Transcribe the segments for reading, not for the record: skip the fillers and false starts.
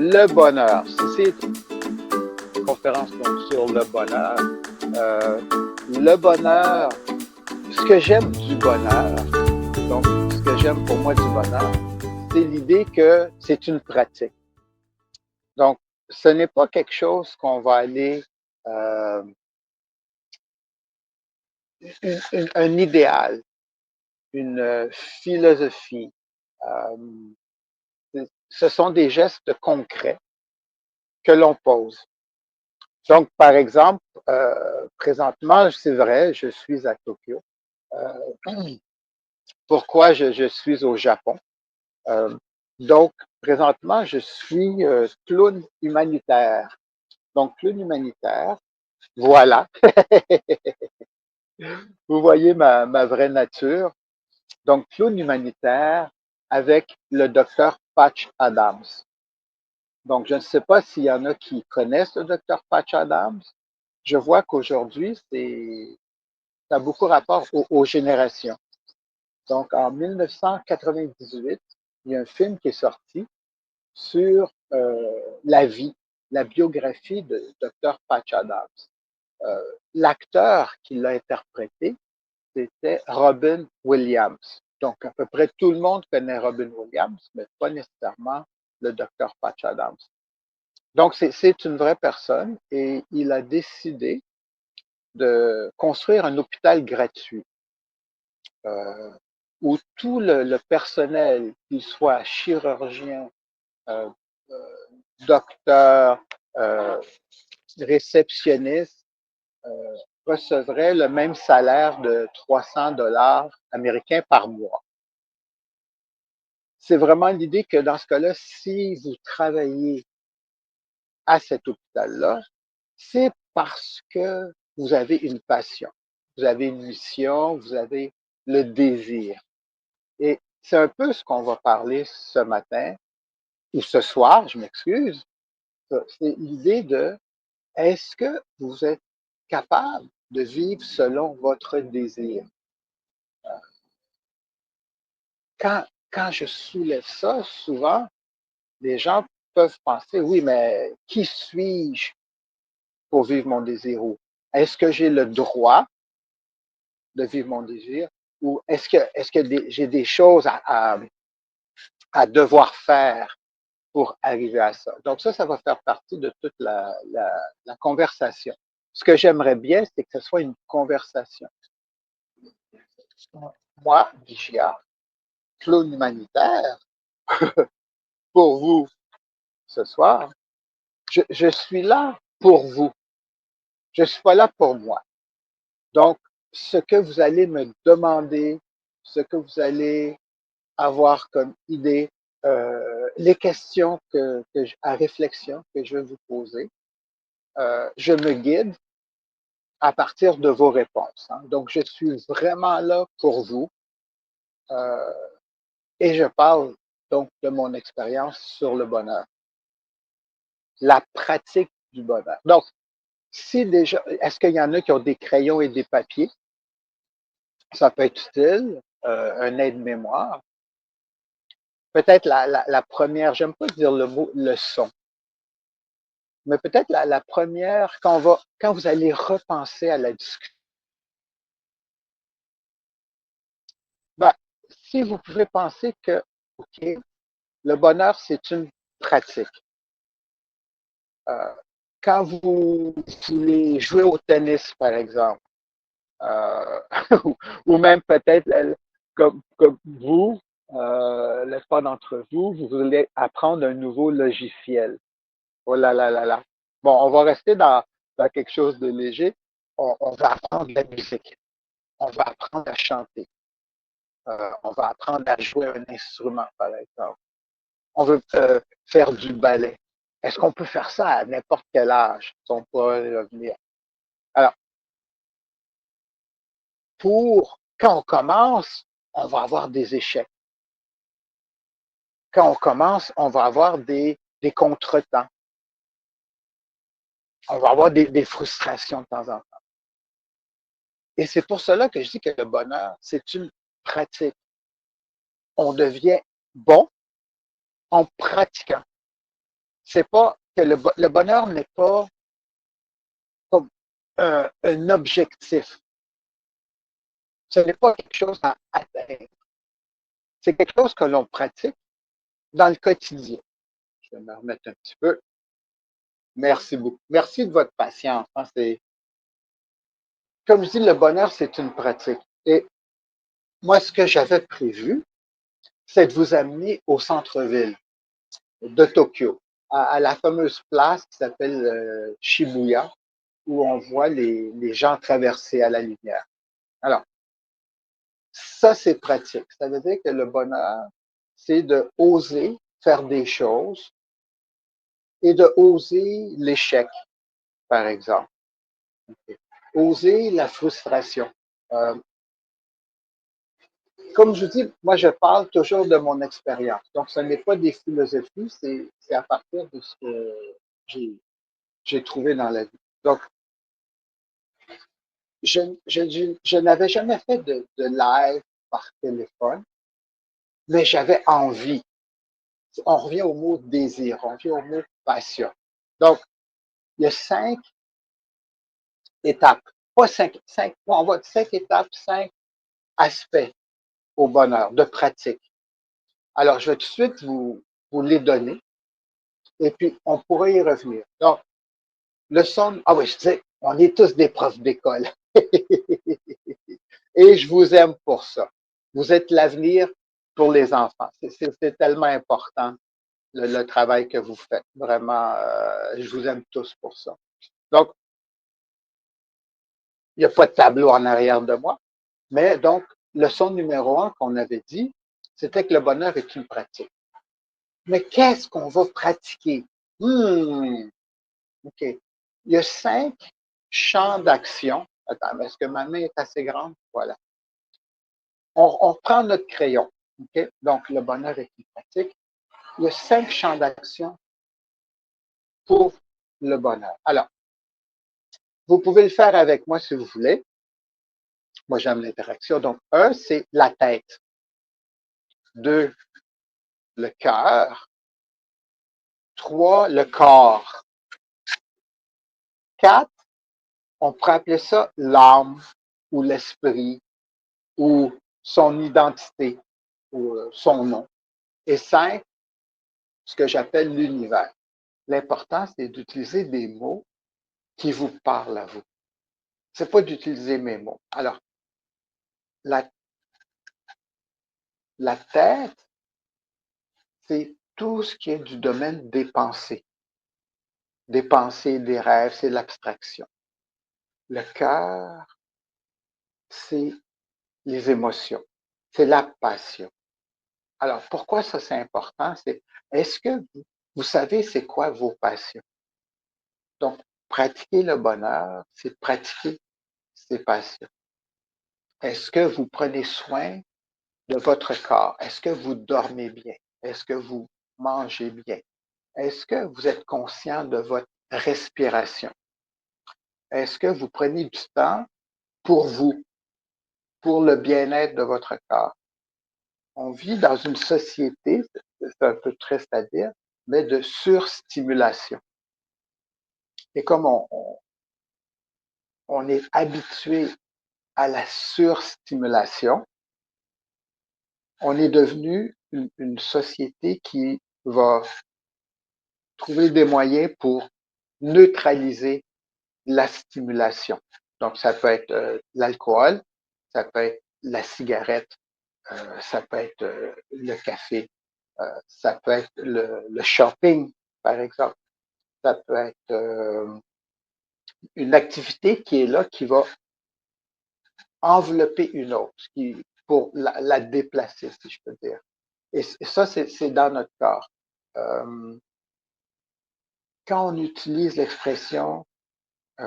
Le bonheur. Si c'est une conférence donc, sur euh, le bonheur, ce que j'aime du bonheur, donc ce que j'aime pour moi du bonheur, c'est l'idée que c'est une pratique. Donc, ce n'est pas quelque chose qu'on va aller, euh, un idéal, une philosophie. Euh, Ce sont des gestes concrets que l'on pose. Donc, par exemple, présentement, c'est vrai, je suis à Tokyo. Euh, Pourquoi je suis au Japon? Euh, donc, présentement, je suis clown humanitaire. Donc, clown humanitaire, voilà. Vous voyez ma vraie nature. Donc, clown humanitaire avec le docteur Patch Adams. Donc, je ne sais pas s'il y en a qui connaissent le docteur Patch Adams. Je vois qu'aujourd'hui, ça a beaucoup rapport aux générations. Donc, en 1998, il y a un film qui est sorti sur la vie, la biographie de Dr. Patch Adams. L'acteur qui l'a interprété, c'était Robin Williams. Donc, à peu près tout le monde connaît Robin Williams, mais pas nécessairement le Dr. Patch Adams. Donc, c'est une vraie personne et il a décidé de construire un hôpital gratuit euh, où tout le personnel, qu'il soit chirurgien, euh, euh, docteur, euh, réceptionniste, euh, recevrait le même salaire de 300 dollars américains par mois. C'est vraiment l'idée que dans ce cas-là, si vous travaillez à cet hôpital-là, c'est parce que vous avez une passion, vous avez une mission, vous avez le désir. Et c'est un peu ce qu'on va parler ce matin, ou ce soir, je m'excuse. C'est l'idée de est-ce que vous êtes capable de vivre selon votre désir? Quand, quand je soulève ça, souvent, les gens peuvent penser, oui, mais qui suis-je pour vivre mon désir? Ou est-ce que j'ai le droit de vivre mon désir? Ou est-ce que j'ai des choses à devoir faire pour arriver à ça? Donc ça va faire partie de toute la conversation. Ce que j'aimerais bien, c'est que ce soit une conversation. Moi, Vigia, clown humanitaire, pour vous ce soir, je suis là pour vous. Je ne suis pas là pour moi. Donc, ce que vous allez me demander, ce que vous allez avoir comme idée, les questions à réflexion que je vais vous poser, je me guide à partir de vos réponses. Hein. Donc, je suis vraiment là pour vous euh, et je parle donc de mon expérience sur le bonheur, la pratique du bonheur. Donc, si déjà, est-ce qu'il y en a qui ont des crayons et des papiers? Ça peut être utile, un aide-mémoire. Peut-être la première, j'aime pas dire le mot leçon, mais peut-être la première, quand vous allez repenser à la discussion, ben, si vous pouvez penser que, OK, le bonheur, c'est une pratique. Euh, Quand vous voulez jouer au tennis, par exemple, euh, ou même peut-être comme vous, la plupart d'entre vous, vous voulez apprendre un nouveau logiciel. Oh là là là là. Bon, on va rester dans quelque chose de léger. On va apprendre la musique. On va apprendre à chanter. On va apprendre à jouer un instrument, par exemple. On veut faire du ballet. Est-ce qu'on peut faire ça à n'importe quel âge? On pourrait revenir. Alors, quand on commence, on va avoir des échecs. Quand on commence, on va avoir des contretemps. On va avoir des frustrations de temps en temps. Et c'est pour cela que je dis que le bonheur, c'est une pratique. On devient bon en pratiquant. c'est pas que le bonheur n'est pas comme un objectif. Ce n'est pas quelque chose à atteindre. C'est quelque chose que l'on pratique dans le quotidien. Je vais me remettre un petit peu. Merci beaucoup. Merci de votre patience. Hein. Comme je dis, le bonheur, c'est une pratique. Et moi, ce que j'avais prévu, c'est de vous amener au centre-ville de Tokyo, à la fameuse place qui s'appelle Shibuya, où on voit les gens traverser à la lumière. Alors, ça, c'est pratique. Ça veut dire que le bonheur, c'est de oser faire des choses et de oser l'échec, par exemple. Okay. Oser la frustration. Euh, Comme je dis, moi, je parle toujours de mon expérience. Donc, ce n'est pas des philosophies, c'est à partir de ce que j'ai j'ai trouvé dans la vie. Donc, je n'avais jamais fait de live par téléphone, mais j'avais envie. On revient au mot désir, on revient au mot passion. Donc, il y a 5 étapes, pas on va dire 5 étapes, 5 aspects au bonheur, de pratique. Alors, je vais tout de suite vous les donner et puis on pourrait y revenir. Donc, ah oui, je disais, on est tous des profs d'école. Et je vous aime pour ça. Vous êtes l'avenir pour les enfants. C'est tellement important, le travail que vous faites. Vraiment, je vous aime tous pour ça. Donc, il n'y a pas de tableau en arrière de moi, mais donc, leçon numéro 1 qu'on avait dit, c'était que le bonheur est une pratique. Mais qu'est-ce qu'on va pratiquer? OK. Il y a 5 champs d'action. Attends, est-ce que ma main est assez grande? Voilà. On reprend notre crayon. OK? Donc, le bonheur est une pratique. Il y a 5 champs d'action pour le bonheur. Alors, vous pouvez le faire avec moi si vous voulez. Moi, j'aime l'interaction. Donc, 1, c'est la tête. 2, le cœur. 3, le corps. 4, on pourrait appeler ça l'âme ou l'esprit ou son identité ou son nom. Et 5, ce que j'appelle l'univers. L'important, c'est d'utiliser des mots qui vous parlent à vous. C'est pas d'utiliser mes mots. Alors, la, la tête, c'est tout ce qui est du domaine des pensées, des rêves, c'est l'abstraction. Le cœur, c'est les émotions, c'est la passion. Alors, pourquoi ça c'est important? C'est est-ce que vous savez c'est quoi vos passions? Donc, pratiquer le bonheur, c'est pratiquer ses passions. Est-ce que vous prenez soin de votre corps? Est-ce que vous dormez bien? Est-ce que vous mangez bien? Est-ce que vous êtes conscient de votre respiration? Est-ce que vous prenez du temps pour vous, pour le bien-être de votre corps? On vit dans une société, c'est un peu triste à dire, mais de surstimulation. Et comme on est habitué à la surstimulation, on est devenu une société qui va trouver des moyens pour neutraliser la stimulation. Donc, ça peut être l'alcool, ça peut être la cigarette, ça peut être le café, ça peut être le shopping, par exemple. Ça peut être une activité qui est là, qui va envelopper une autre, pour la déplacer, si je peux dire. Et ça, c'est dans notre corps. Euh, Quand on utilise l'expression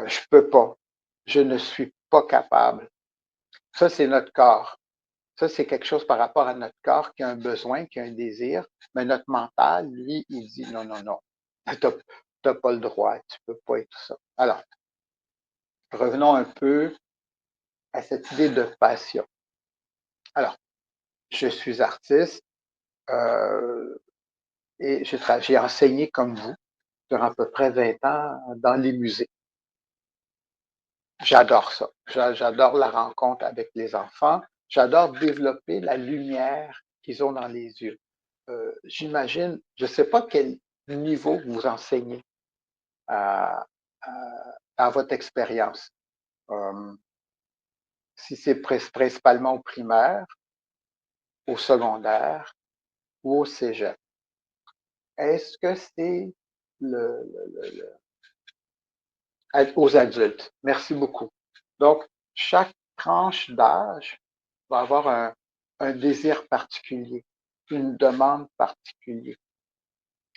je peux pas, je ne suis pas capable, ça, c'est notre corps. Ça, c'est quelque chose par rapport à notre corps qui a un besoin, qui a un désir, mais notre mental, lui, il dit non, non, non, tu n'as pas le droit, tu peux pas et tout ça. Alors, revenons un peu à cette idée de passion. Alors, je suis artiste et j'ai enseigné comme vous. sur à peu près 20 ans dans les musées. J'adore ça. J'adore la rencontre avec les enfants. J'adore développer la lumière qu'ils ont dans les yeux. J'imagine, je ne sais pas quel niveau vous enseignez à, à votre expérience. Euh, si c'est principalement au primaire, au secondaire ou au cégep. Est-ce que c'est aux adultes? Merci beaucoup. Donc, chaque tranche d'âge va avoir un désir particulier, une demande particulière.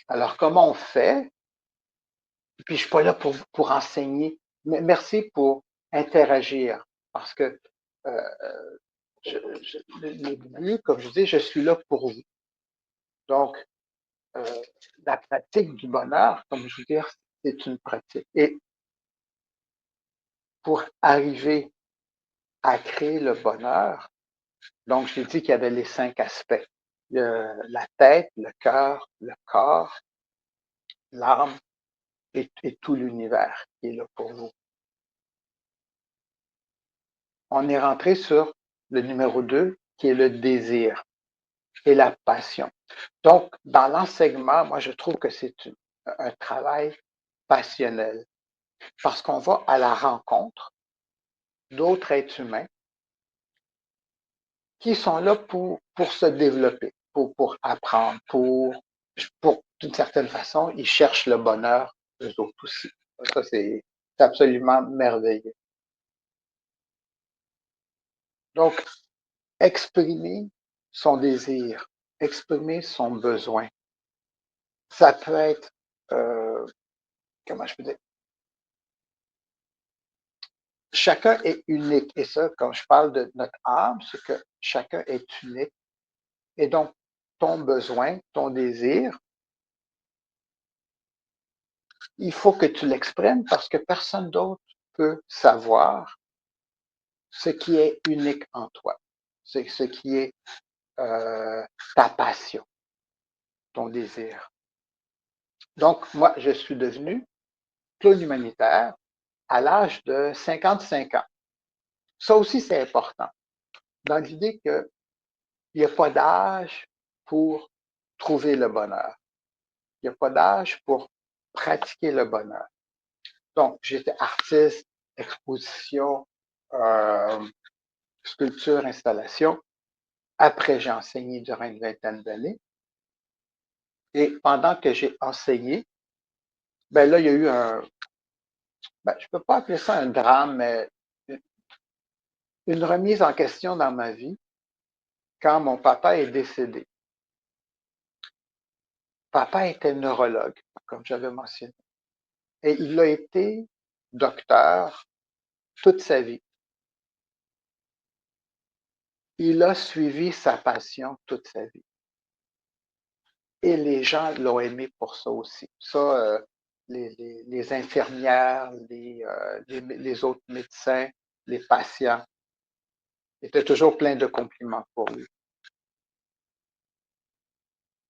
Alors, comment on fait? Puis, je suis pas là pour enseigner, mais merci pour interagir, parce que le but, comme je dis, je suis là pour vous. Donc, euh, la pratique du bonheur, comme je veux dire, c'est une pratique. Et pour arriver à créer le bonheur, donc j'ai dit qu'il y avait les 5 aspects. La tête, le cœur, le corps, l'âme et tout l'univers qui est là pour vous. On est rentré sur le numéro 2, qui est le désir et la passion. Donc, dans l'enseignement, moi, je trouve que c'est un travail passionnel parce qu'on va à la rencontre d'autres êtres humains qui sont là pour se développer, pour apprendre, d'une certaine façon, ils cherchent le bonheur eux autres aussi. Ça, c'est absolument merveilleux. Donc, exprimer son désir, exprimer son besoin, ça peut être, euh, comment je peux dire, chacun est unique. Et ça, quand je parle de notre âme, c'est que chacun est unique. Et donc, ton besoin, ton désir, il faut que tu l'exprimes parce que personne d'autre peut savoir ce qui est unique en toi. C'est ce qui est ta passion, ton désir. Donc, moi, je suis devenu clown humanitaire à l'âge de 55 ans. Ça aussi, c'est important. Dans l'idée qu'il n'y a pas d'âge pour trouver le bonheur. Il n'y a pas d'âge pour pratiquer le bonheur. Donc, j'étais artiste, exposition, euh, sculpture, installation. Après, j'ai enseigné durant une vingtaine d'années. Et pendant que j'ai enseigné, ben là, il y a eu je ne peux pas appeler ça un drame, mais une remise en question dans ma vie quand mon papa est décédé. Papa était neurologue, comme j'avais mentionné. Et il a été docteur toute sa vie. Il a suivi sa passion toute sa vie. Et les gens l'ont aimé pour ça aussi. Ça, les infirmières, les autres médecins, les patients étaient toujours pleins de compliments pour lui.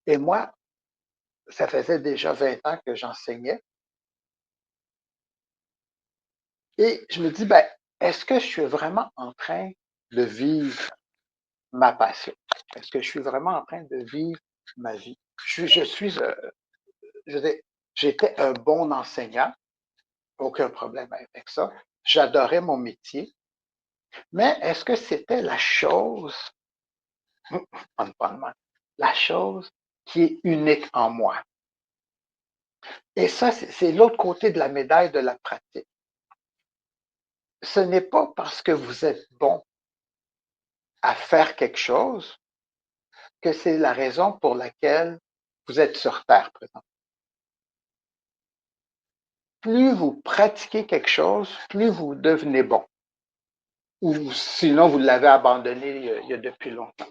Et moi, ça faisait déjà 20 ans que j'enseignais. Et je me dis, ben, est-ce que je suis vraiment en train de vivre ma passion? Est-ce que je suis vraiment en train de vivre ma vie? J'étais un bon enseignant, aucun problème avec ça. J'adorais mon métier, mais est-ce que c'était la chose qui est unique en moi? Et ça, c'est l'autre côté de la médaille de la pratique. Ce n'est pas parce que vous êtes bon à faire quelque chose que c'est la raison pour laquelle vous êtes sur Terre présent. Plus vous pratiquez quelque chose, plus vous devenez bon. Ou sinon, vous l'avez abandonné il y a depuis longtemps.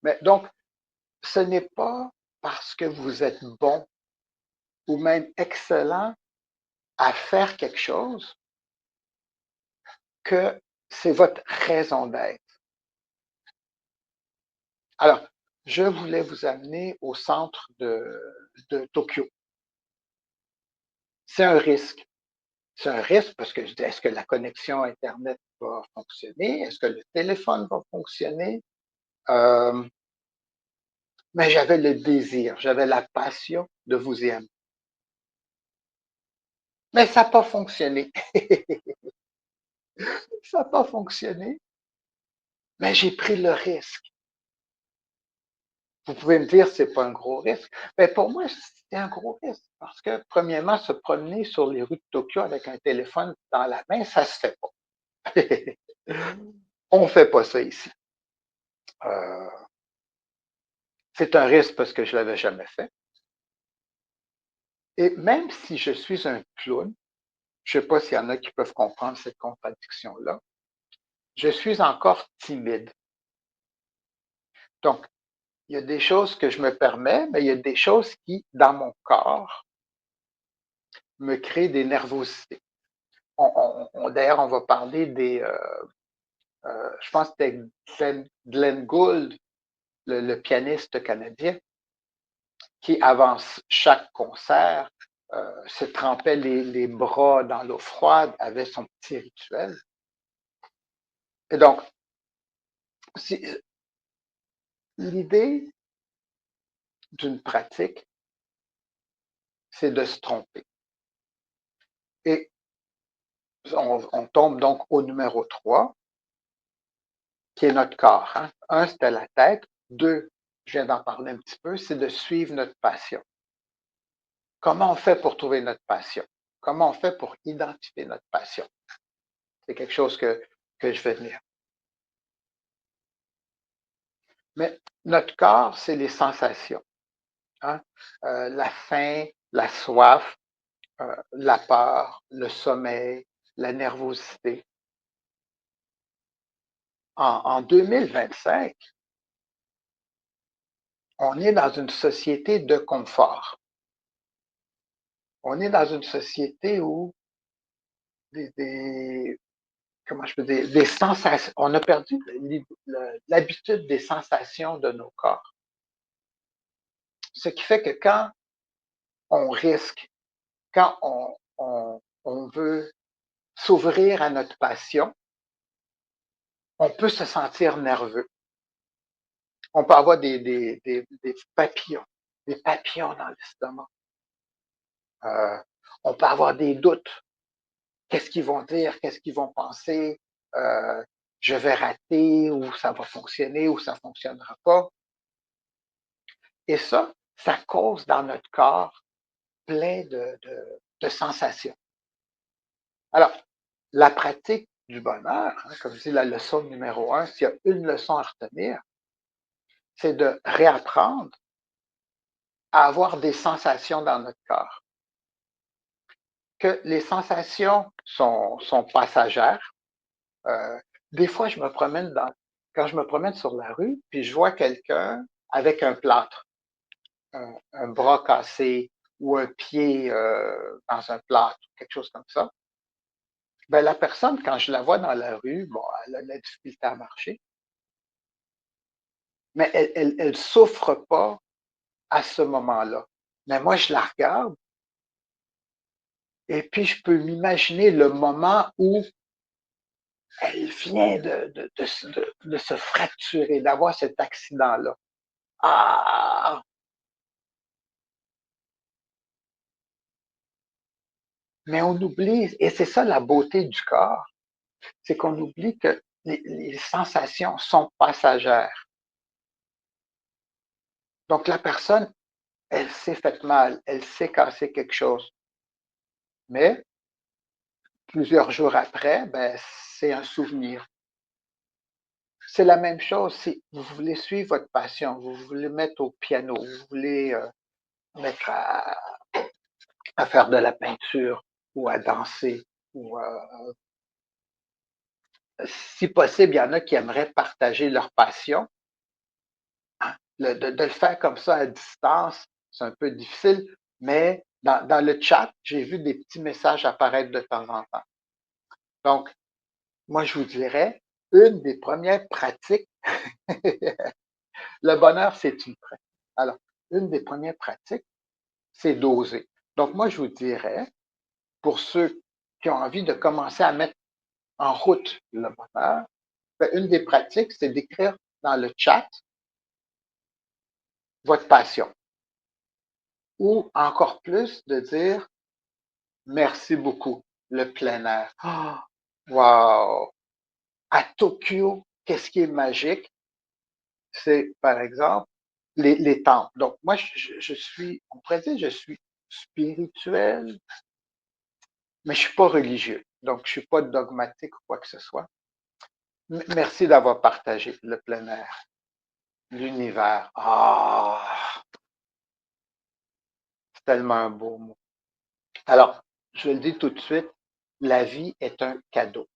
Mais donc, ce n'est pas parce que vous êtes bon ou même excellent à faire quelque chose que c'est votre raison d'être. Alors, je voulais vous amener au centre de Tokyo. C'est un risque. C'est un risque parce que je dis, est-ce que la connexion Internet va fonctionner? Est-ce que le téléphone va fonctionner? Euh, mais j'avais le désir, j'avais la passion de vous aimer. Mais ça n'a pas fonctionné. Ça n'a pas fonctionné, mais j'ai pris le risque. Vous pouvez me dire, c'est pas un gros risque. Mais pour moi, c'était un gros risque parce que, premièrement, se promener sur les rues de Tokyo avec un téléphone dans la main, ça se fait pas. On fait pas ça ici. Euh, c'est un risque parce que je l'avais jamais fait. Et même si je suis un clown, je sais pas s'il y en a qui peuvent comprendre cette contradiction-là, je suis encore timide. Donc, il y a des choses que je me permets, mais il y a des choses qui, dans mon corps, me créent des nervosités. D'ailleurs, on va parler je pense que c'était Glenn Gould, le pianiste canadien, qui avance chaque concert, se trempait les bras dans l'eau froide, avait son petit rituel. Et donc, l'idée d'une pratique, c'est de se tromper. Et on tombe donc au numéro 3, qui est notre corps. Hein. Un, c'était la tête. Deux, je viens d'en parler un petit peu, c'est de suivre notre passion. Comment on fait pour trouver notre passion? Comment on fait pour identifier notre passion? C'est quelque chose que je vais venir. Mais notre corps, c'est les sensations. Hein? La faim, la soif, la peur, le sommeil, la nervosité. En 2025, on est dans une société de confort. On est dans une société où des comment je peux dire, des sensations, on a perdu l'habitude des sensations de nos corps. Ce qui fait que quand on risque, quand on veut s'ouvrir à notre passion, on peut se sentir nerveux. On peut avoir des papillons dans l'estomac. Euh, on peut avoir des doutes. Qu'est-ce qu'ils vont dire? Qu'est-ce qu'ils vont penser? Euh, je vais rater ou ça va fonctionner ou ça ne fonctionnera pas. Et ça cause dans notre corps plein de sensations. Alors, la pratique du bonheur, hein, comme je dis, la leçon numéro 1, s'il y a une leçon à retenir, c'est de réapprendre à avoir des sensations dans notre corps. Que les sensations sont passagères. Euh, des fois, quand je me promène sur la rue, puis je vois quelqu'un avec un plâtre, un bras cassé ou un pied dans un plâtre, quelque chose comme ça. Ben, la personne, quand je la vois dans la rue, bon, elle a de la difficulté à marcher, mais elle souffre pas à ce moment-là. Mais moi, je la regarde et puis je peux m'imaginer le moment où elle vient de se fracturer, d'avoir cet accident-là. Ah! Mais on oublie, et c'est ça la beauté du corps, c'est qu'on oublie que les sensations sont passagères. Donc la personne, elle s'est fait mal, elle s'est cassé quelque chose. Mais plusieurs jours après, ben, c'est un souvenir. C'est la même chose si vous voulez suivre votre passion, vous voulez mettre au piano, vous voulez mettre à faire de la peinture ou à danser ou si possible, il y en a qui aimeraient partager leur passion. De le faire comme ça à distance, c'est un peu difficile, mais dans le chat, j'ai vu des petits messages apparaître de temps en temps. Donc, moi, je vous dirais, une des premières pratiques, le bonheur, c'est une pratique. Alors, une des premières pratiques, c'est d'oser. Donc, moi, je vous dirais, pour ceux qui ont envie de commencer à mettre en route le bonheur, une des pratiques, c'est d'écrire dans le chat votre passion. Ou encore plus, de dire merci beaucoup, le plein air. Ah, wow! À Tokyo, qu'est-ce qui est magique? C'est, par exemple, les temples. Donc, moi, je suis, on pourrait dire, je suis spirituel, mais je suis pas religieux. Donc, je suis pas dogmatique ou quoi que ce soit. Merci d'avoir partagé le plein air, l'univers. Ah, c'est tellement un beau mot. Alors, je le dis tout de suite, la vie est un cadeau.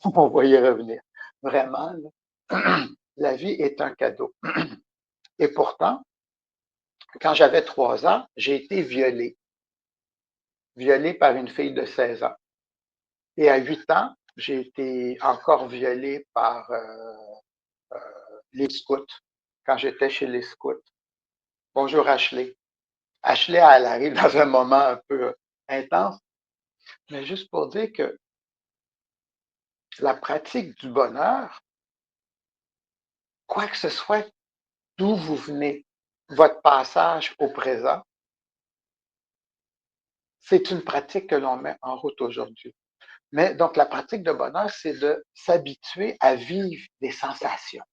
On va y revenir. Vraiment, là, la vie est un cadeau. Et pourtant, quand j'avais 3 ans, j'ai été violé par une fille de 16 ans. Et à 8 ans, j'ai été encore violé par les scouts, quand j'étais chez les scouts. Bonjour Ashley. Ashley, elle arrive dans un moment un peu intense, mais juste pour dire que la pratique du bonheur, quoi que ce soit, d'où vous venez, votre passage au présent, c'est une pratique que l'on met en route aujourd'hui. Mais donc, la pratique de bonheur, c'est de s'habituer à vivre des sensations.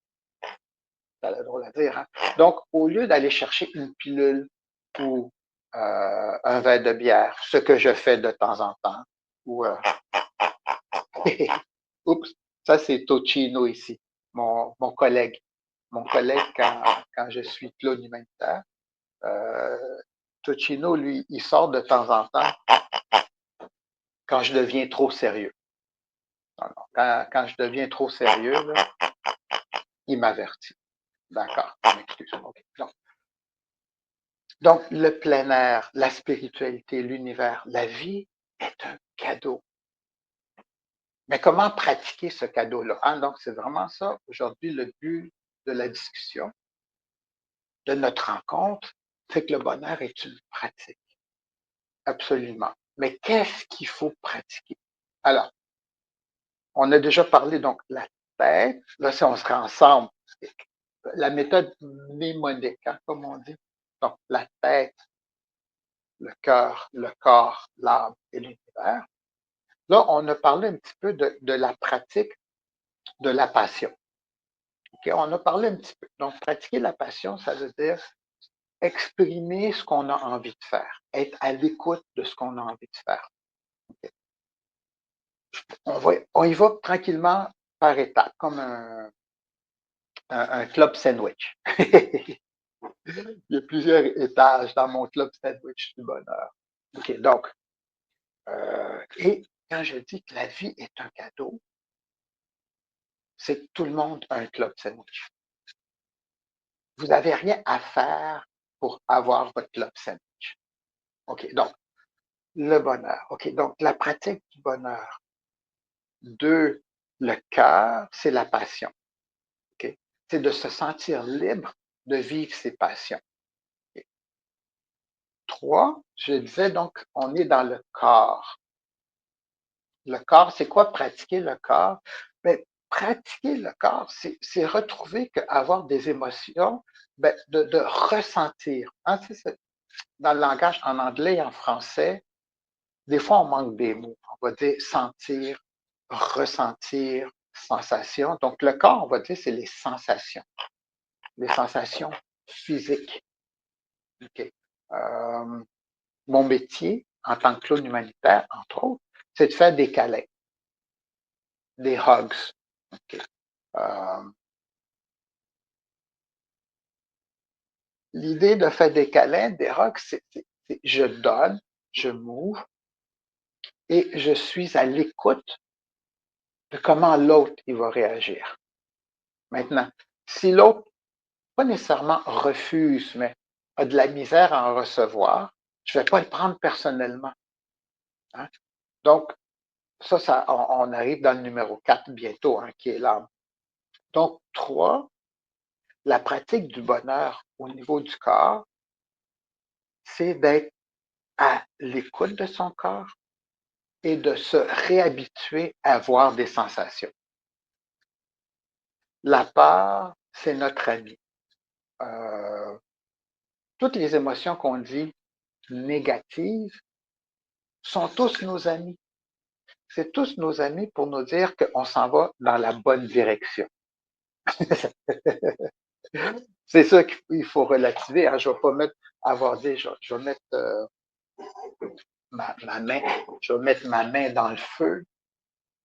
Ça a l'air drôle à dire, hein? Donc, au lieu d'aller chercher une pilule ou un verre de bière, ce que je fais de temps en temps, ou oups, ça c'est Tocino ici, mon collègue. Mon collègue, quand je suis clown humanitaire, euh, Tocino, lui, il sort de temps en temps quand je deviens trop sérieux. Non, non, quand je deviens trop sérieux, là, il m'avertit. D'accord, je m'excuse. Okay. Donc, le plein air, la spiritualité, l'univers, la vie est un cadeau. Mais comment pratiquer ce cadeau-là? Hein? Donc, c'est vraiment ça, aujourd'hui, le but de la discussion, de notre rencontre, c'est que le bonheur est une pratique. Absolument. Mais qu'est-ce qu'il faut pratiquer? Alors, on a déjà parlé, donc, la tête. Là, si on serait ensemble, la méthode mnémonique, hein, comme on dit. Donc, la tête, le cœur, le corps, l'âme et l'univers. Là, on a parlé un petit peu de la pratique de la passion. Okay? On a parlé un petit peu. Donc, pratiquer la passion, ça veut dire exprimer ce qu'on a envie de faire, être à l'écoute de ce qu'on a envie de faire. Okay? On y va tranquillement par étapes, comme un club sandwich. Il y a plusieurs étages dans mon club sandwich du bonheur. OK, donc, et quand je dis que la vie est un cadeau, c'est que tout le monde a un club sandwich. Vous n'avez rien à faire pour avoir votre club sandwich. OK, donc, le bonheur. OK, donc, la pratique du bonheur. 2, le cœur, c'est la passion. OK? C'est de se sentir libre de vivre ses passions. Okay? 3, je disais donc, on est dans le corps. Le corps, c'est quoi pratiquer le corps? Ben, pratiquer le corps, c'est retrouver qu'avoir des émotions, ben, de ressentir. Hein, dans le langage en anglais et en français, des fois, on manque des mots. On va dire sentir, ressentir, sensation. Donc, le corps, on va dire, c'est les sensations physiques. Okay. Mon métier, en tant que clown humanitaire, entre autres, c'est de faire des câlins, des hugs. Okay. L'idée de faire des câlins, des hugs, c'est je donne, je m'ouvre et je suis à l'écoute de comment l'autre il va réagir. Maintenant, si l'autre, pas nécessairement refuse, mais a de la misère à en recevoir, je ne vais pas le prendre personnellement. Hein? Donc, on arrive dans le numéro 4 bientôt, hein, qui est l'âme. Donc, 3, la pratique du bonheur au niveau du corps, c'est d'être à l'écoute de son corps, et de se réhabituer à avoir des sensations. La peur, c'est notre ami. Euh, toutes les émotions qu'on dit négatives sont tous nos amis. C'est tous nos amis pour nous dire qu'on s'en va dans la bonne direction. C'est ça qu'il faut relativiser. Hein. Je ne vais pas mettre, avoir dit, je vais mettre ma main, je vais mettre ma main dans le feu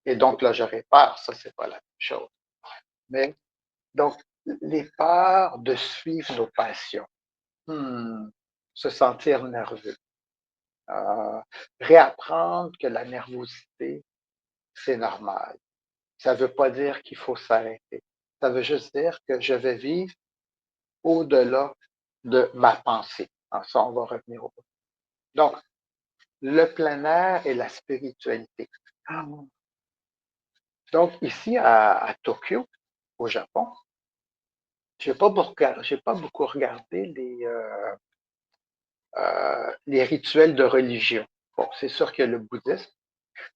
et donc là, j'aurais peur. Ça, c'est pas la même chose. Mais donc, les peurs de suivre nos passions. Se sentir nerveux. Euh, réapprendre que la nervosité, c'est normal. Ça ne veut pas dire qu'il faut s'arrêter. Ça veut juste dire que je vais vivre au-delà de ma pensée. Alors ça, on va revenir au bout. Donc, le plein air et la spiritualité. Donc, ici à Tokyo, au Japon, je n'ai pas beaucoup regardé les rituels de religion. Bon, c'est sûr qu'il y a le bouddhisme,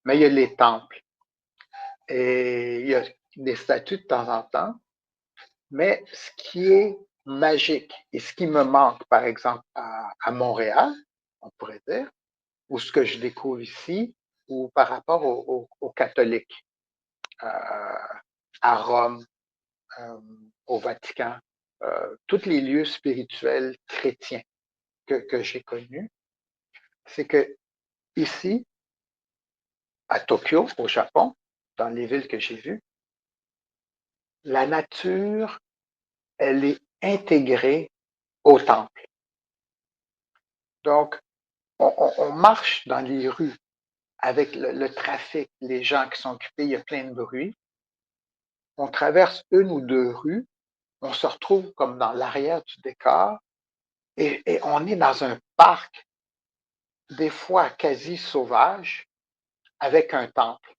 mais il y a les temples. Et il y a des statues de temps en temps. Mais ce qui est magique et ce qui me manque, par exemple, à Montréal, on pourrait dire, ou ce que je découvre ici, ou par rapport aux catholiques, à Rome, euh, au Vatican, tous les lieux spirituels chrétiens que j'ai connus, c'est que ici, à Tokyo, au Japon, dans les villes que j'ai vues, la nature, elle est intégrée au temple. Donc, on marche dans les rues avec le trafic, les gens qui sont occupés, il y a plein de bruit. On traverse une ou deux rues, on se retrouve comme dans l'arrière du décor et on est dans un parc, des fois quasi sauvage, avec un temple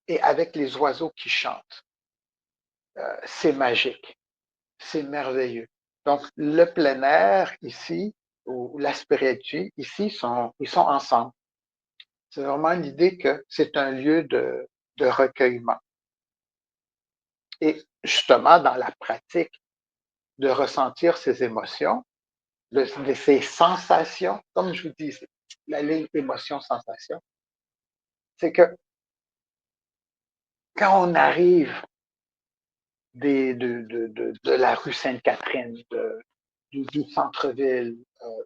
et avec les oiseaux qui chantent. C'est magique, c'est merveilleux. Donc, le plein air ici, ou la spiritualité, ici, ils sont ensemble. C'est vraiment l'idée que c'est un lieu de recueillement. Et justement, dans la pratique de ressentir ces émotions, de ces sensations, comme je vous dis, la ligne émotion-sensation, c'est que quand on arrive de la rue Sainte-Catherine, du centre-ville,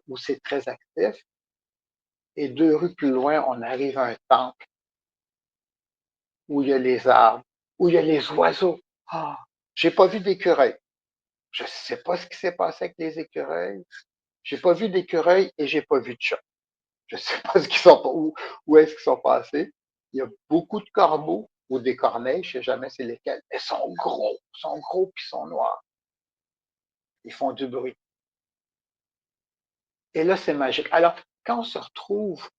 où c'est très actif, et deux rues plus loin, on arrive à un temple où il y a les arbres, où il y a les oiseaux. Ah, j'ai pas vu d'écureuils. Je sais pas ce qui s'est passé avec les écureuils. J'ai pas vu d'écureuils et j'ai pas vu de chat. Je sais pas ce qu'ils sont, où est-ce qu'ils sont passés. Il y a beaucoup de corbeaux ou des corneilles, je sais jamais c'est lesquels. Ils sont gros puis sont noirs. Ils font du bruit. Et là, c'est magique. Alors, quand on se retrouve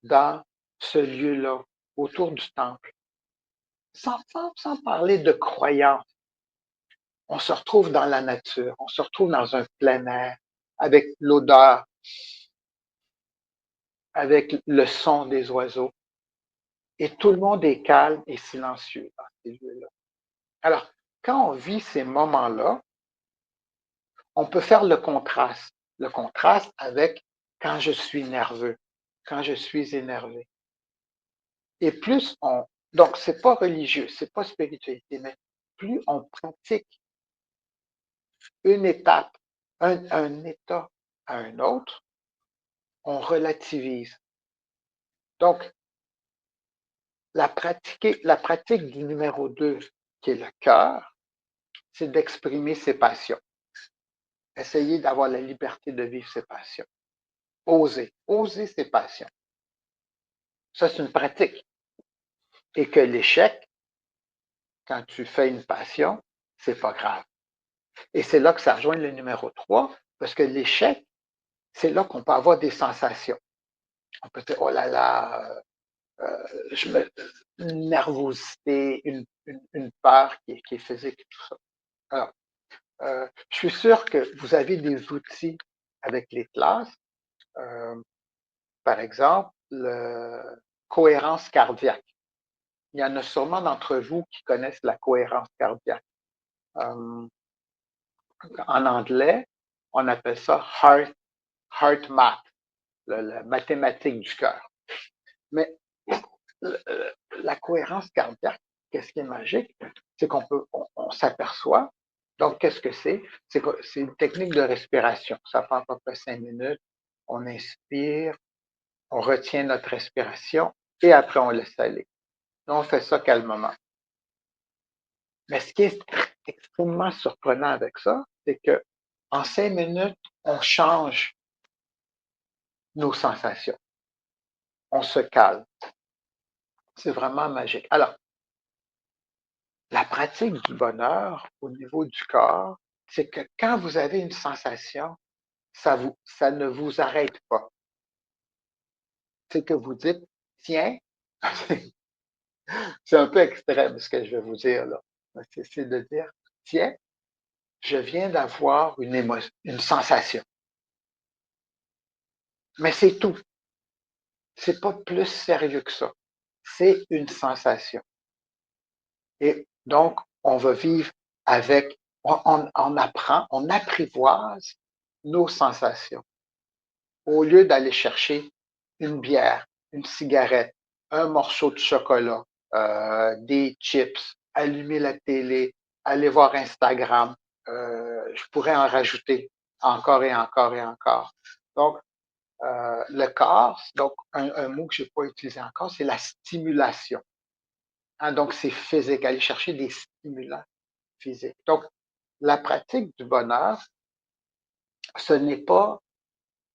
dans ce lieu-là, autour du temple, sans parler de croyance, on se retrouve dans la nature, on se retrouve dans un plein air, avec l'odeur, avec le son des oiseaux. Et tout le monde est calme et silencieux dans ces lieux-là. Alors, quand on vit ces moments-là, on peut faire le contraste avec quand je suis nerveux, quand je suis énervé. Et plus on, donc c'est pas religieux, c'est pas spiritualité, mais plus on pratique une étape, un état à un autre, on relativise. Donc, la pratique du numéro 2, qui est le cœur, c'est d'exprimer ses passions. Essayer d'avoir la liberté de vivre ses passions. Oser ses passions. Ça, c'est une pratique. Et que l'échec, quand tu fais une passion, c'est pas grave. Et c'est là que ça rejoint le numéro 3, parce que l'échec, c'est là qu'on peut avoir des sensations. On peut dire, oh là là, je me, une nervosité, une peur qui est physique et tout ça. Alors, je suis sûr que vous avez des outils avec les classes. Par exemple, cohérence cardiaque. Il y en a sûrement d'entre vous qui connaissent la cohérence cardiaque. En anglais, on appelle ça heart math, la mathématique du cœur. Mais la cohérence cardiaque, qu'est-ce qui est magique? C'est on s'aperçoit. Donc, qu'est-ce que c'est? C'est une technique de respiration. Ça prend à peu près 5 minutes. On inspire, on retient notre respiration et après on laisse aller. On fait ça calmement. Mais ce qui est extrêmement surprenant avec ça, c'est que en 5 minutes, on change nos sensations. On se calme. C'est vraiment magique. Alors, la pratique du bonheur au niveau du corps, c'est que quand vous avez une sensation, ça ne vous arrête pas. C'est que vous dites, tiens, c'est un peu extrême ce que je vais vous dire là. C'est de dire, tiens, je viens d'avoir une émotion, une sensation. Mais c'est tout. C'est pas plus sérieux que ça. C'est une sensation. Et donc, on va vivre avec, on apprend, on apprivoise nos sensations. Au lieu d'aller chercher une bière, une cigarette, un morceau de chocolat, des chips, allumer la télé, aller voir Instagram, je pourrais en rajouter encore et encore et encore. Donc, le corps, donc un mot que je n'ai pas utilisé encore, c'est la stimulation. Hein, donc, c'est physique, aller chercher des stimulants physiques. Donc, la pratique du bonheur, ce n'est pas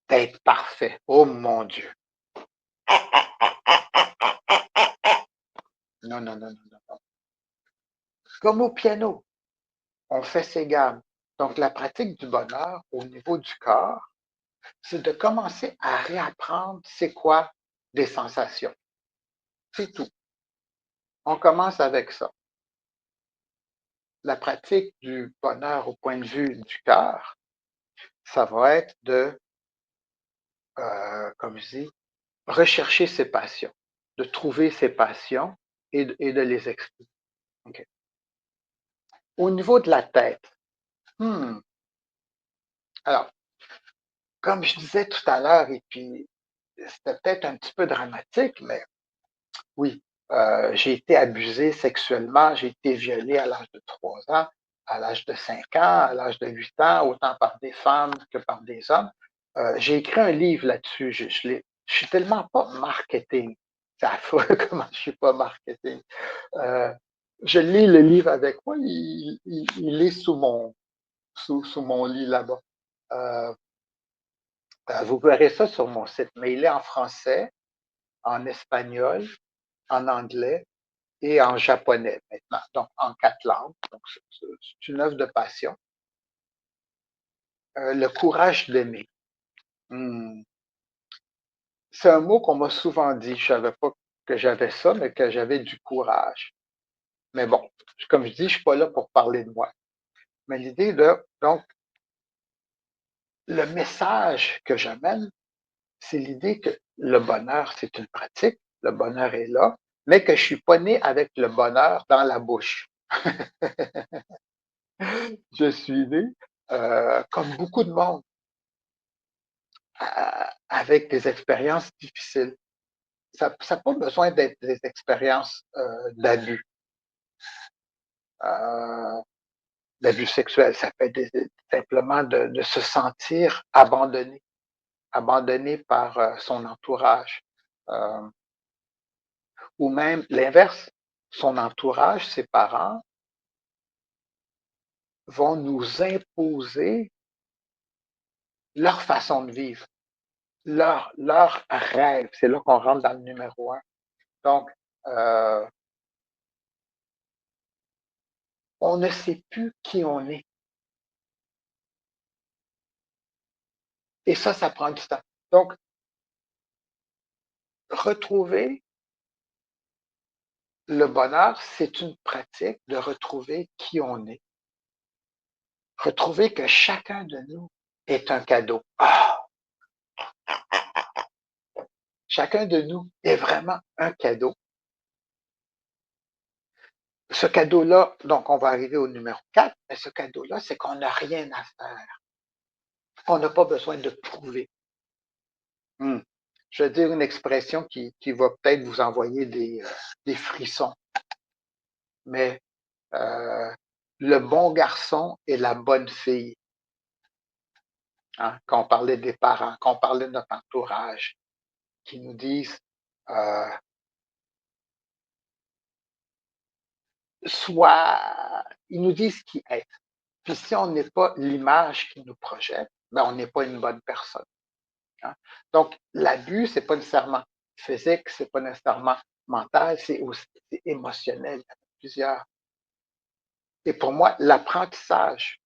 d'être parfait. Oh mon Dieu. Non, non, non, non, non. Comme au piano, on fait ses gammes. Donc, la pratique du bonheur au niveau du corps, c'est de commencer à réapprendre c'est quoi des sensations. C'est tout. On commence avec ça. La pratique du bonheur au point de vue du cœur, ça va être de, comme je dis, rechercher ses passions, de trouver ses passions et de les exprimer. Okay. Au niveau de la tête, alors, comme je disais tout à l'heure, et puis c'était peut-être un petit peu dramatique, mais oui, j'ai été abusé sexuellement, j'ai été violé à l'âge de 3 ans, à l'âge de 5 ans, à l'âge de 8 ans, autant par des femmes que par des hommes. J'ai écrit un livre là-dessus. Je suis tellement pas marketing. C'est affreux comment je suis pas marketing. Euh, je lis le livre avec moi, il est sous mon lit là-bas. Euh, vous verrez ça sur mon site, mais il est en français, en espagnol, en anglais et en japonais maintenant, donc en 4 langues. Donc, c'est une œuvre de passion. Le courage d'aimer. Hmm. C'est un mot qu'on m'a souvent dit. Je ne savais pas que j'avais ça, mais que j'avais du courage. Mais bon, comme je dis, je ne suis pas là pour parler de moi. Mais l'idée de, donc, le message que j'amène, c'est l'idée que le bonheur, c'est une pratique, le bonheur est là, mais que je suis pas né avec le bonheur dans la bouche. Je suis né, comme beaucoup de monde, avec des expériences difficiles. Ça n'a pas besoin d'être des expériences d'abus. Euh, L'abus sexuel, ça peut être simplement de se sentir abandonné, abandonné par son entourage. Euh, ou même l'inverse, son entourage, ses parents, vont nous imposer leur façon de vivre, leur rêve. C'est là qu'on rentre dans le numéro un. Donc, euh, on ne sait plus qui on est. Et ça prend du temps. Donc, retrouver le bonheur, c'est une pratique de retrouver qui on est. Retrouver que chacun de nous est un cadeau. Ah! Chacun de nous est vraiment un cadeau. Ce cadeau-là, donc on va arriver au numéro 4, mais ce cadeau-là, c'est qu'on n'a rien à faire. On n'a pas besoin de prouver. Hmm. Je vais dire une expression qui va peut-être vous envoyer des frissons, mais le bon garçon et la bonne fille, hein, quand on parlait des parents, quand on parlait de notre entourage, qui nous disent euh, soit, ils nous disent qui est. Puis si on n'est pas l'image qu'ils nous projettent, ben on n'est pas une bonne personne. Hein. Donc, l'abus, c'est pas nécessairement physique, c'est pas nécessairement mental, c'est aussi émotionnel. Il y en a plusieurs. Et pour moi, l'apprentissage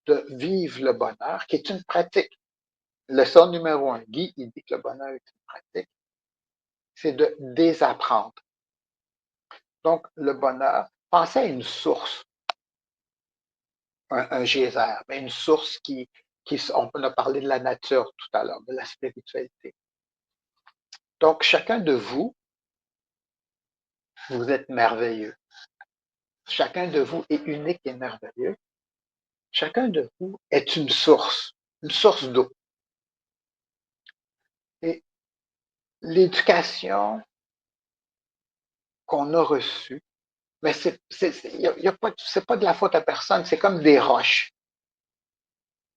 de vivre le bonheur, qui est une pratique. Leçon numéro 1, Guy, il dit que le bonheur est une pratique, c'est de désapprendre. Donc, le bonheur, pensez à une source, un geyser, mais une source on a parlé de la nature tout à l'heure, de la spiritualité. Donc, chacun de vous, vous êtes merveilleux. Chacun de vous est unique et merveilleux. Chacun de vous est une source d'eau. Et l'éducation qu'on a reçue, mais c'est pas de la faute à personne, c'est comme des roches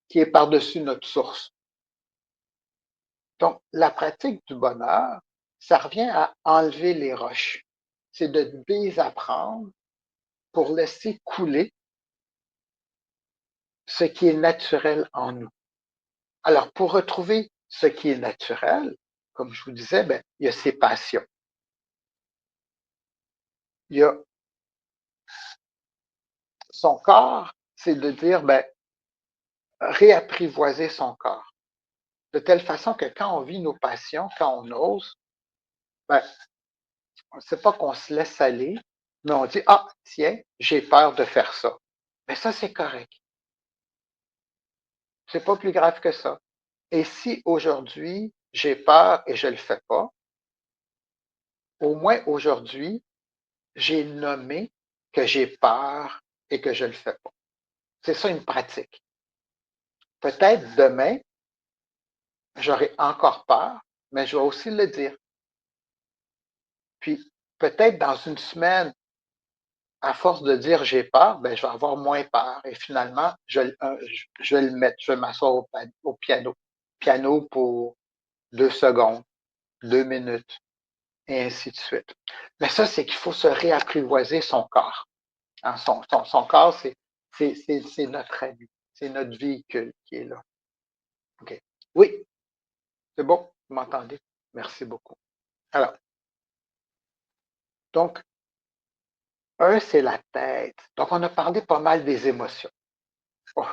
qui est par-dessus notre source. Donc, la pratique du bonheur, ça revient à enlever les roches. C'est de désapprendre pour laisser couler ce qui est naturel en nous. Alors, pour retrouver ce qui est naturel, comme je vous disais, ben, il y a ses passions. Il y a son corps, c'est de dire, ben, réapprivoiser son corps. De telle façon que quand on vit nos passions, quand on ose, ben, c'est pas qu'on se laisse aller, mais on dit, ah, tiens, j'ai peur de faire ça. Mais ça, c'est correct. C'est pas plus grave que ça. Et si aujourd'hui, j'ai peur et je le fais pas, au moins aujourd'hui, j'ai nommé que j'ai peur et que je le fais pas. C'est ça une pratique. Peut-être demain, j'aurai encore peur, mais je vais aussi le dire. Puis peut-être dans une semaine, à force de dire j'ai peur, ben, je vais avoir moins peur. Et finalement, je vais le mettre, je vais m'asseoir au piano. Piano pour 2 secondes, 2 minutes, et ainsi de suite. Mais ça, c'est qu'il faut se réapprivoiser son corps. Hein, son corps, c'est notre ami, c'est notre véhicule qui est là. OK. Oui, c'est bon, vous m'entendez? Merci beaucoup. Alors, donc, un, c'est la tête. Donc, on a parlé pas mal des émotions. Oh,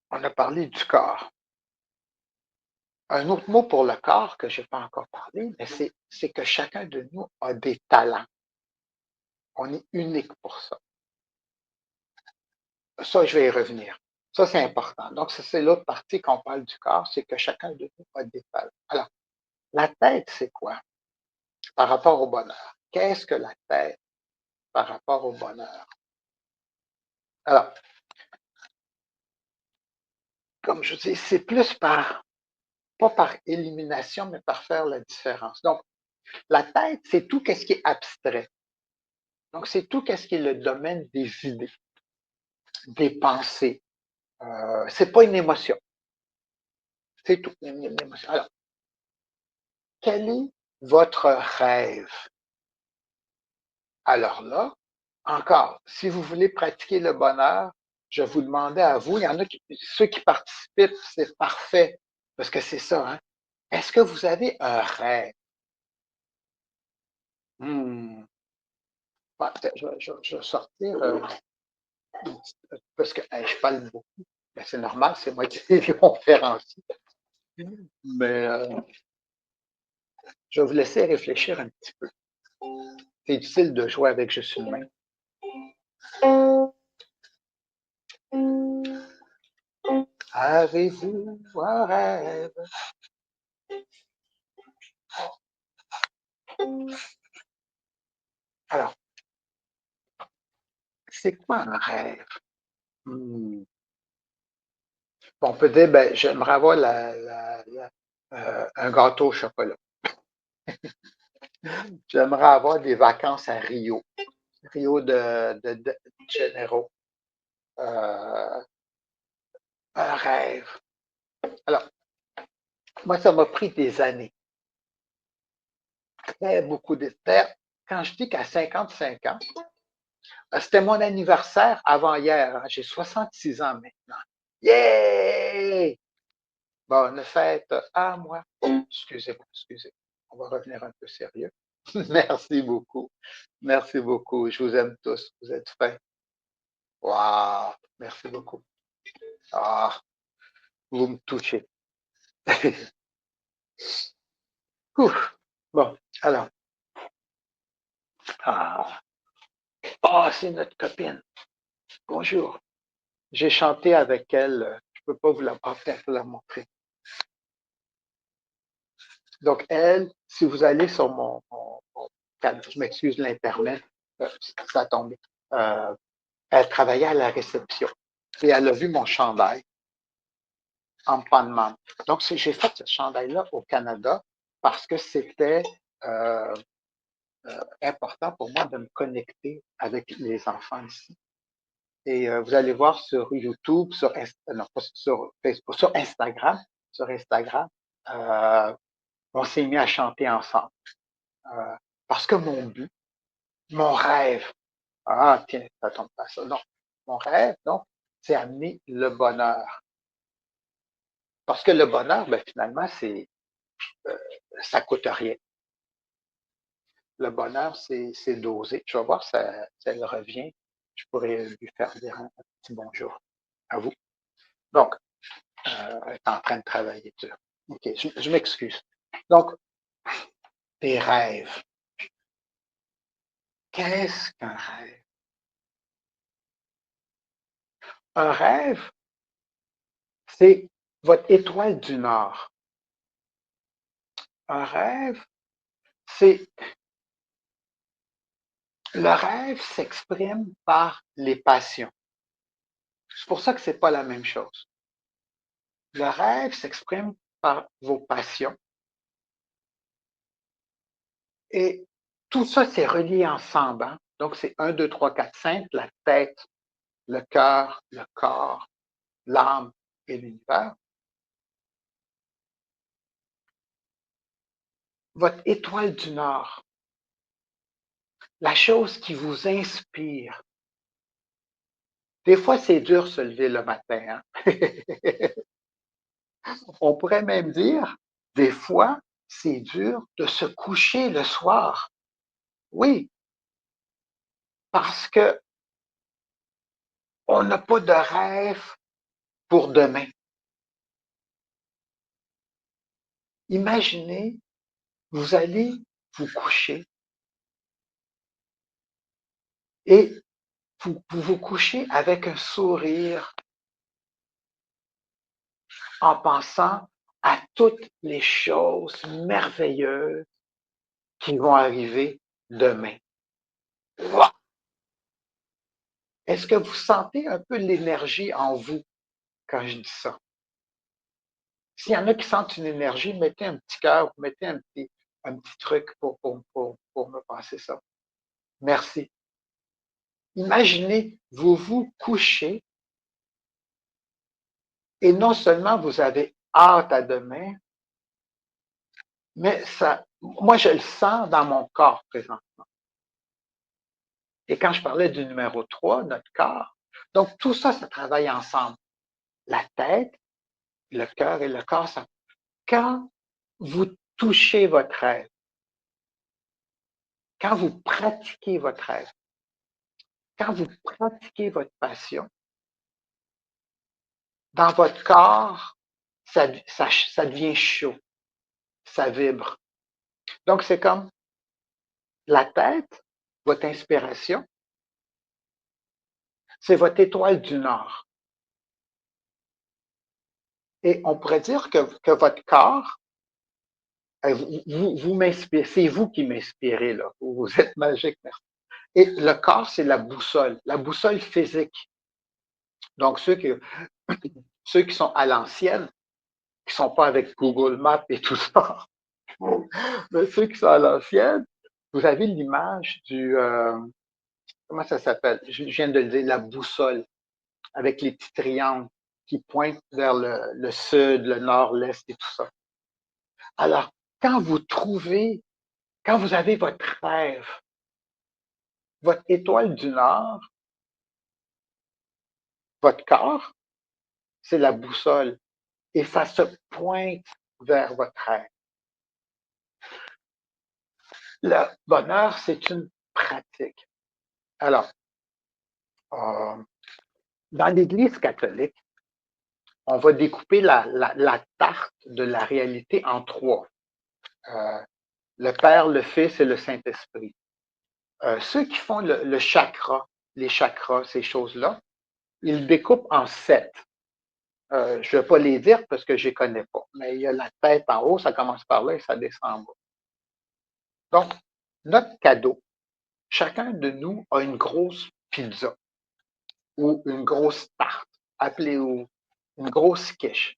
on a parlé du corps. Un autre mot pour le corps que je n'ai pas encore parlé, mais c'est que chacun de nous a des talents. On est unique pour ça. Ça, je vais y revenir. Ça, c'est important. Donc, c'est l'autre partie quand on parle du corps, c'est que chacun de nous a des talents. Alors, la tête, c'est quoi par rapport au bonheur? Qu'est-ce que la tête par rapport au bonheur? Alors, comme je dis, c'est plus pas par élimination, mais par faire la différence. Donc, la tête, c'est tout ce qui est abstrait. Donc, c'est tout ce qui est le domaine des idées, des pensées. C'est pas une émotion. C'est tout, une émotion. Alors, quel est votre rêve? Alors là, encore, si vous voulez pratiquer le bonheur, je vous demandais à vous, il y en a ceux qui participent, c'est parfait, parce que c'est ça, hein? Est-ce que vous avez un rêve? Hmm. Ouais, je vais sortir parce que hey, je parle beaucoup. Ben, c'est normal, c'est moi qui suis le conférencier. Mais je vais vous laisser réfléchir un petit peu. C'est difficile de jouer avec juste une main. Avez-vous un rêve? c'est quoi un rêve? Hmm. Bon, on peut dire, ben, j'aimerais avoir un gâteau au chocolat. J'aimerais avoir des vacances à Rio, Rio de Janeiro. Euh, un rêve. Alors, moi, ça m'a pris des années, très beaucoup de temps. Quand je dis qu'à 55 ans, c'était mon anniversaire avant hier, hein. J'ai 66 ans maintenant. Yeah! Bon, une fête à moi. Oh, excusez-moi, excusez. On va revenir un peu sérieux. Merci beaucoup. Merci beaucoup. Je vous aime tous. Vous êtes fins. Wow! Merci beaucoup. Ah, vous me touchez. Ouf. Bon, alors. Ah, oh, c'est notre copine. Bonjour. J'ai chanté avec elle. Je ne peux pas peut-être vous la montrer. Donc, elle, si vous allez sur je m'excuse, l'Internet, ça tombe. Euh, elle travaillait à la réception et elle a vu mon chandail en Panama. Donc, j'ai fait ce chandail-là au Canada parce que c'était euh, important pour moi de me connecter avec les enfants ici. Et vous allez voir sur YouTube, non, pas sur Facebook, sur Instagram, euh, on s'est mis à chanter ensemble. Euh, parce que mon but, mon rêve, ah tiens, ça tombe pas ça, non. Mon rêve, donc, c'est amener le bonheur. Parce que le bonheur, ben, finalement, euh, ça coûte rien. Le bonheur, c'est dosé. Je vais voir si elle revient. Je pourrais lui faire dire un petit bonjour à vous. Donc, elle est en train de travailler dur. OK, je m'excuse. Donc, tes rêves. Qu'est-ce qu'un rêve? Un rêve, c'est votre étoile du Nord. Un rêve, c'est le rêve s'exprime par les passions. C'est pour ça que c'est pas la même chose. Le rêve s'exprime par vos passions et tout ça, c'est relié ensemble. Hein? Donc, c'est 1, 2, 3, 4, 5, la tête, le cœur, le corps, l'âme et l'univers. Votre étoile du Nord, la chose qui vous inspire. Des fois, c'est dur de se lever le matin. Hein? On pourrait même dire, des fois, c'est dur de se coucher le soir. Oui, parce que on n'a pas de rêve pour demain. Imaginez, vous allez vous coucher et vous couchez avec un sourire en pensant à toutes les choses merveilleuses qui vont arriver demain. Wow! Est-ce que vous sentez un peu l'énergie en vous quand je dis ça? S'il y en a qui sentent une énergie, mettez un petit cœur, mettez un petit truc pour me passer ça. Merci. Imaginez, vous vous couchez et non seulement vous avez hâte à demain, mais ça, moi je le sens dans mon corps présentement. Et quand je parlais du numéro 3, notre corps, donc tout ça, ça travaille ensemble. La tête, le cœur et le corps, ça. Quand vous touchez votre rêve, quand vous pratiquez votre rêve, quand vous pratiquez votre passion, dans votre corps, ça devient chaud, ça vibre. Donc, c'est comme la tête, votre inspiration, c'est votre étoile du Nord. Et on pourrait dire que votre corps, vous m'inspirez, c'est vous qui m'inspirez, là. Vous êtes magique, merci. Et le corps, c'est la boussole physique. Donc, ceux qui sont à l'ancienne, qui sont pas avec Google Maps et tout ça, mais ceux qui sont à l'ancienne, vous avez l'image comment ça s'appelle? Je viens de le dire, la boussole, avec les petits triangles qui pointent vers le sud, le nord, l'est et tout ça. Alors, quand vous trouvez, quand vous avez votre rêve, votre étoile du nord, votre corps, c'est la boussole et ça se pointe vers votre rêve. Le bonheur, c'est une pratique. Alors, euh, dans l'Église catholique, on va découper la tarte de la réalité en trois. Euh, le Père, le Fils et le Saint-Esprit. Ceux qui font le chakra, les chakras, ces choses-là, ils découpent en sept. Je ne vais pas les dire parce que je ne les connais pas, mais il y a la tête en haut, ça commence par là et ça descend en bas. Donc, notre cadeau, chacun de nous a une grosse pizza ou une grosse tarte, appelée ou une grosse quiche.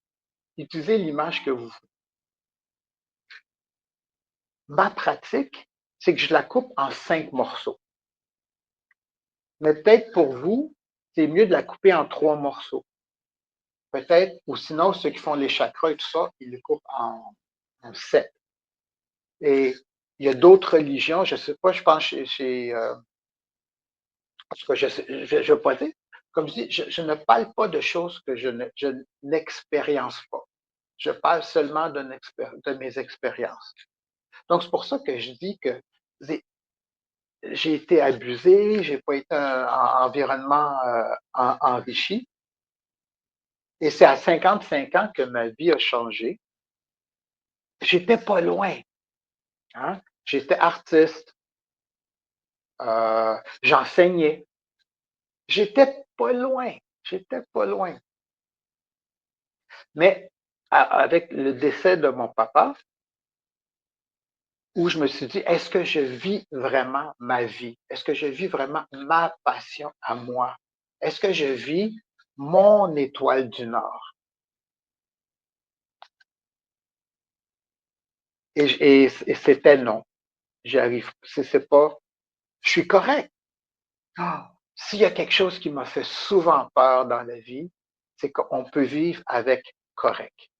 Utilisez l'image que vous voulez. Ma pratique, c'est que je la coupe en 5 morceaux. Mais peut-être pour vous, c'est mieux de la couper en 3 morceaux. Peut-être, ou sinon, ceux qui font les chakras et tout ça, ils les coupent en 7. Et il y a d'autres religions, je ne sais pas, je pense en tout cas, je ne veux pas dire, comme je dis, je ne parle pas de choses que je n'expérience pas. Je parle seulement de mes expériences. Donc, c'est pour ça que je dis que j'ai été abusé, j'ai pas été un environnement enrichi. Et c'est à 55 ans que ma vie a changé. J'étais pas loin. Hein? J'étais artiste, j'enseignais. J'étais pas loin. J'étais pas loin. Mais avec le décès de mon papa, où je me suis dit, est-ce que je vis vraiment ma vie? Est-ce que je vis vraiment ma passion à moi? Est-ce que je vis mon étoile du Nord? Et c'était non. J'y arrive. C'est pas. Je suis correct. Ah, s'il y a quelque chose qui m'a fait souvent peur dans la vie, c'est qu'on peut vivre avec correct.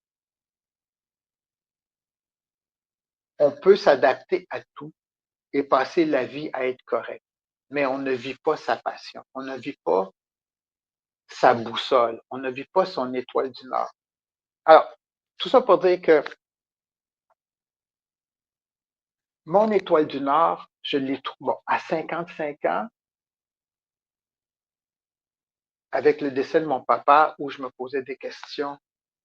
On peut s'adapter à tout et passer la vie à être correct. Mais on ne vit pas sa passion. On ne vit pas sa boussole. On ne vit pas son étoile du Nord. Alors, tout ça pour dire que mon étoile du Nord, je l'ai trouvé bon, à 55 ans, avec le décès de mon papa, où je me posais des questions.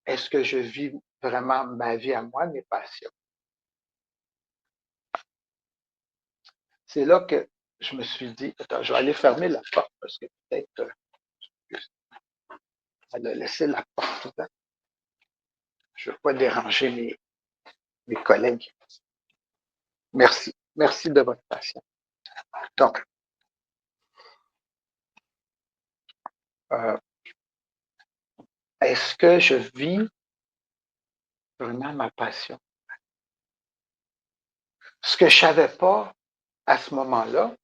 Est-ce que je vis vraiment ma vie à moi, mes passions? C'est là que je me suis dit, attends, je vais aller fermer la porte parce que peut-être elle a laissé la porte ouverte. Je ne veux pas déranger mes collègues. Merci. Merci de votre patience. Donc, euh, est-ce que je vis vraiment ma passion? Ce que je ne savais pas à ce moment-là,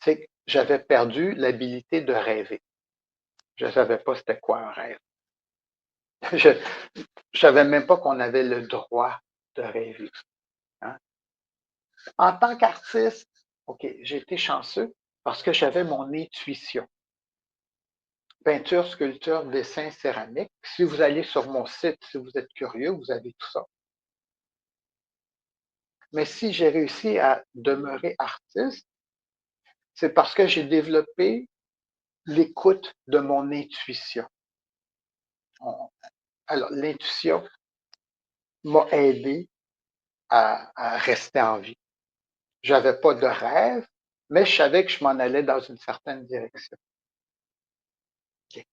c'est que j'avais perdu l'habilité de rêver. Je ne savais pas c'était quoi un rêve. Je ne savais même pas qu'on avait le droit de rêver. Hein? En tant qu'artiste, OK, j'ai été chanceux parce que j'avais mon intuition. Peinture, sculpture, dessin, céramique. Si vous allez sur mon site, si vous êtes curieux, vous avez tout ça. Mais si j'ai réussi à demeurer artiste, c'est parce que j'ai développé l'écoute de mon intuition. Alors, l'intuition m'a aidé à rester en vie. J'avais pas de rêve, mais je savais que je m'en allais dans une certaine direction. Okay.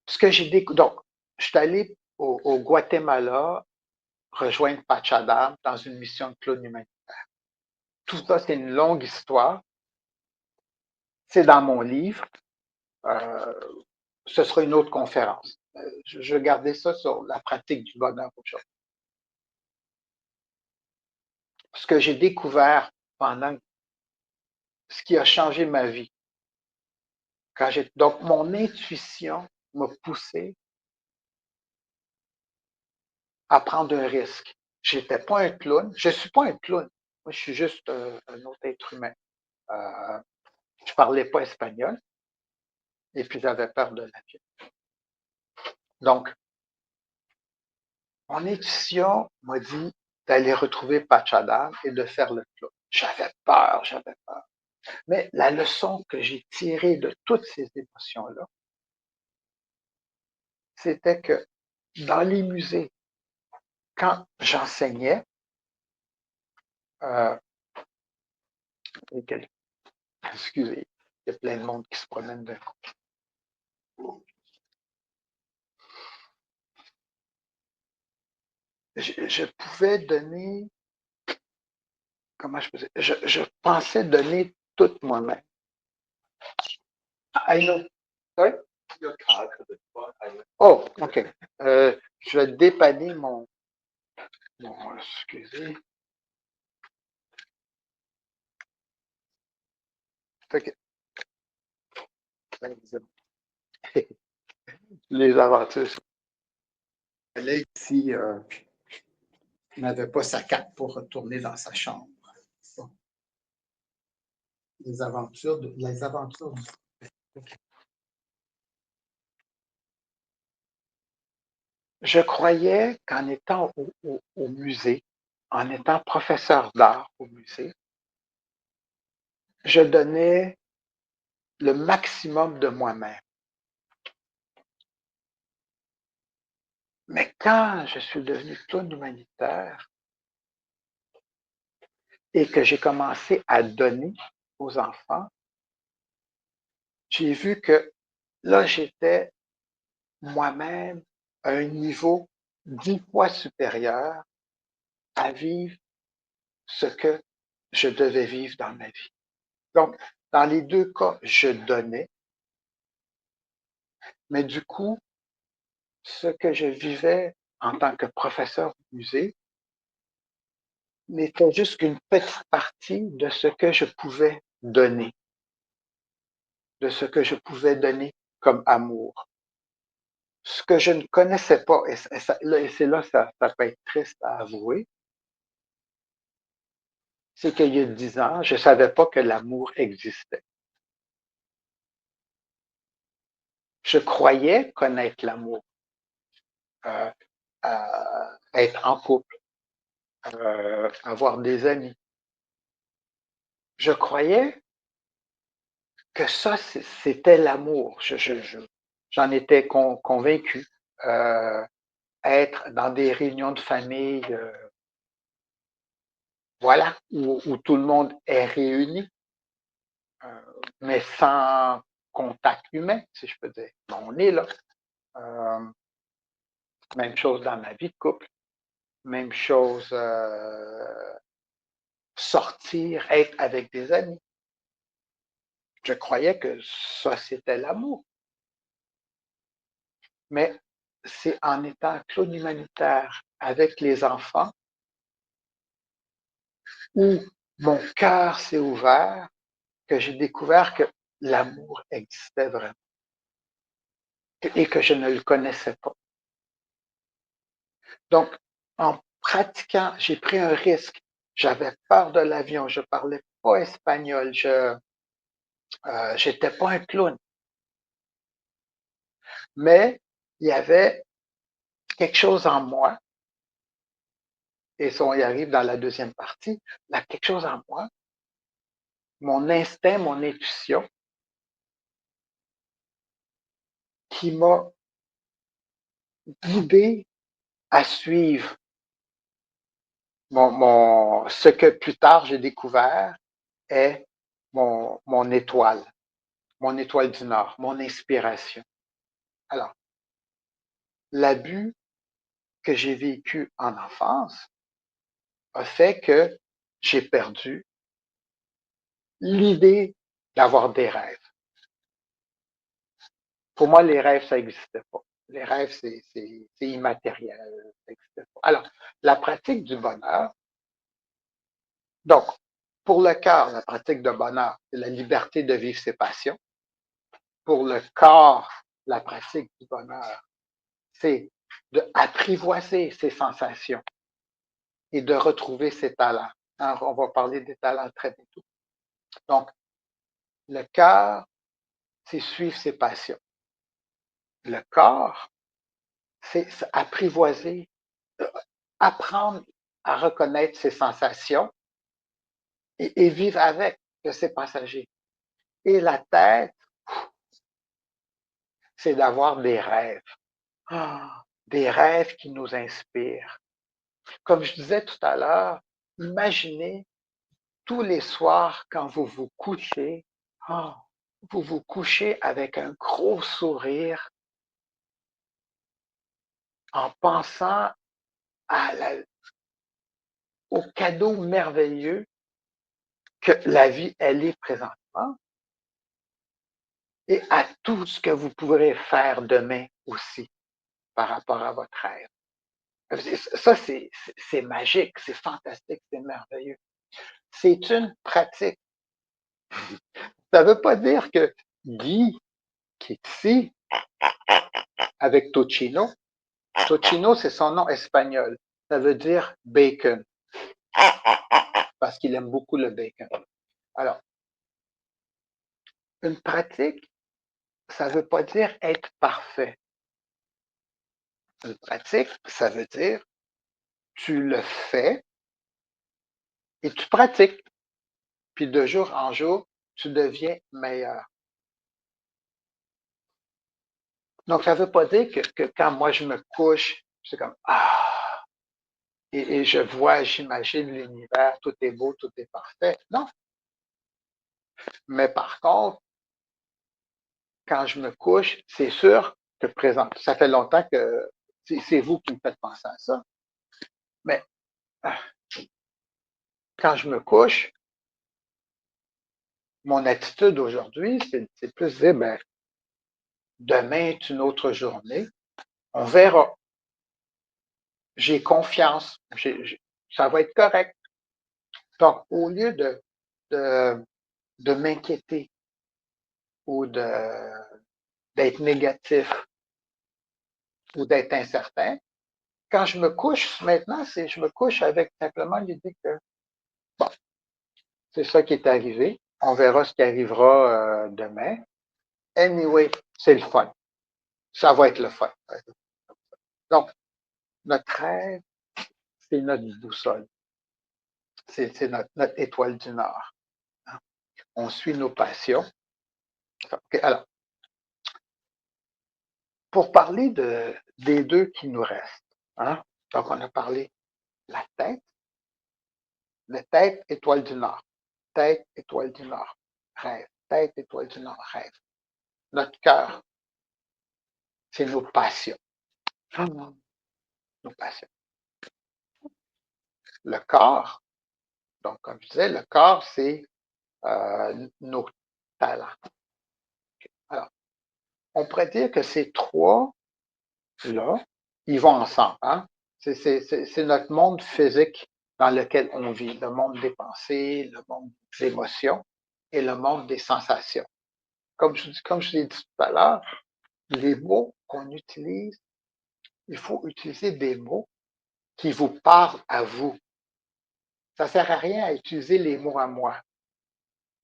Ce que j'ai donc, je suis allé au Guatemala rejoindre Pachadam dans une mission de clown humanitaire. Tout ça, c'est une longue histoire. C'est dans mon livre. Euh, Ce sera une autre conférence. Je gardais ça sur la pratique du bonheur aujourd'hui. Ce que j'ai découvert pendant ce qui a changé ma vie. Donc, mon intuition m'a poussé à prendre un risque. J'étais pas un clown. Je suis pas un clown. Moi, je suis juste un autre être humain. Euh, je parlais pas espagnol et puis j'avais peur de l'avion. Donc, mon intuition m'a dit d'aller retrouver Pachadam et de faire le clown. J'avais peur. Mais la leçon que j'ai tirée de toutes ces émotions-là, c'était que dans les musées, quand j'enseignais, euh, excusez, il y a plein de monde qui se promène d'un coup. Je pouvais donner, comment je faisais, je pensais donner toute moi-même. I know. Sorry? Oh, OK. Je vais dépanner excusez. Fait que, les aventures. Là, ici, n'avait pas sa carte pour retourner dans sa chambre. Bon. Les aventures du... Je croyais qu'en étant au musée, en étant professeur d'art au musée, je donnais le maximum de moi-même. Mais quand je suis devenu clown humanitaire et que j'ai commencé à donner aux enfants, j'ai vu que là, j'étais moi-même à un niveau 10 fois supérieur à vivre ce que je devais vivre dans ma vie. Donc, dans les deux cas, je donnais, mais du coup, ce que je vivais en tant que professeur de musée n'était juste qu'une petite partie de ce que je pouvais donner, de ce que je pouvais donner comme amour. Ce que je ne connaissais pas, et c'est là ça peut être triste à avouer, c'est qu'il y a 10 ans, je ne savais pas que l'amour existait. Je croyais connaître l'amour, euh, être en couple, avoir des amis. Je croyais que ça, c'était l'amour. J'en étais convaincu. Être dans des réunions de famille, voilà, où tout le monde est réuni, mais sans contact humain, si je peux dire. Bon, on est là. Euh, Même chose dans ma vie de couple. Même chose, sortir, être avec des amis. Je croyais que ça, c'était l'amour. Mais c'est en étant clown humanitaire avec les enfants où mon cœur s'est ouvert que j'ai découvert que l'amour existait vraiment et que je ne le connaissais pas. Donc, en pratiquant, j'ai pris un risque. J'avais peur de l'avion, je parlais pas espagnol, j'étais pas un clown. Mais il y avait quelque chose en moi, et ça, on y arrive dans la deuxième partie, là, quelque chose en moi, mon instinct, mon intuition, qui m'a guidé à suivre ce que plus tard j'ai découvert est mon étoile du Nord, mon inspiration. Alors, l'abus que j'ai vécu en enfance a fait que j'ai perdu l'idée d'avoir des rêves. Pour moi, les rêves, ça n'existait pas. Les rêves, c'est immatériel. Ça n'existait pas. Alors, la pratique du bonheur, donc, pour le cœur, la pratique de bonheur, c'est la liberté de vivre ses passions. Pour le corps, la pratique du bonheur, c'est d'apprivoiser ses sensations et de retrouver ses talents. Alors, on va parler des talents très bientôt. Donc, le cœur, c'est suivre ses passions. Le corps, c'est apprivoiser, apprendre à reconnaître ses sensations et vivre avec, que c'est passager. Et la tête, c'est d'avoir des rêves. Des rêves qui nous inspirent. Comme je disais tout à l'heure, imaginez tous les soirs quand vous vous couchez, oh, vous vous couchez avec un gros sourire en pensant au cadeau merveilleux que la vie, elle est présentement et à tout ce que vous pourrez faire demain aussi par rapport à votre rêve. Ça, c'est magique, c'est fantastique, c'est merveilleux. C'est une pratique. Ça ne veut pas dire que Guy, qui est ici, avec Tocino, Tocino, c'est son nom espagnol. Ça veut dire bacon, parce qu'il aime beaucoup le bacon. Alors, une pratique, ça ne veut pas dire être parfait. Une pratique, ça veut dire tu le fais et tu pratiques. Puis de jour en jour, tu deviens meilleur. Donc, ça ne veut pas dire que quand moi je me couche, c'est comme ah, et je vois, j'imagine l'univers, tout est beau, tout est parfait. Non. Mais par contre, quand je me couche, c'est sûr que présent, ça fait longtemps que c'est vous qui me faites penser à ça. Mais quand je me couche, mon attitude aujourd'hui, c'est plus dire, ben, demain est une autre journée. On verra. J'ai confiance. Ça va être correct. Donc, au lieu de, de m'inquiéter ou d'être négatif ou d'être incertain, quand je me couche maintenant, je me couche avec simplement l'idée que, bon, c'est ça qui est arrivé. On verra ce qui arrivera demain. Anyway, c'est le fun. Ça va être le fun. Donc, notre rêve, c'est notre boussole. C'est notre étoile du Nord. On suit nos passions. Okay, alors, pour parler des deux qui nous restent, hein, donc on a parlé la tête, étoile du Nord. Tête, étoile du Nord, rêve. Tête, étoile du Nord, rêve. Notre cœur, c'est nos passions. Nos passions. Le corps, donc comme je disais, le corps, c'est nos talents. Alors, on pourrait dire que ces trois-là, ils vont ensemble. Hein? C'est notre monde physique dans lequel on vit, le monde des pensées, le monde des émotions et le monde des sensations. Comme je l'ai dit tout à l'heure, les mots qu'on utilise, il faut utiliser des mots qui vous parlent à vous. Ça ne sert à rien à utiliser les mots à moi.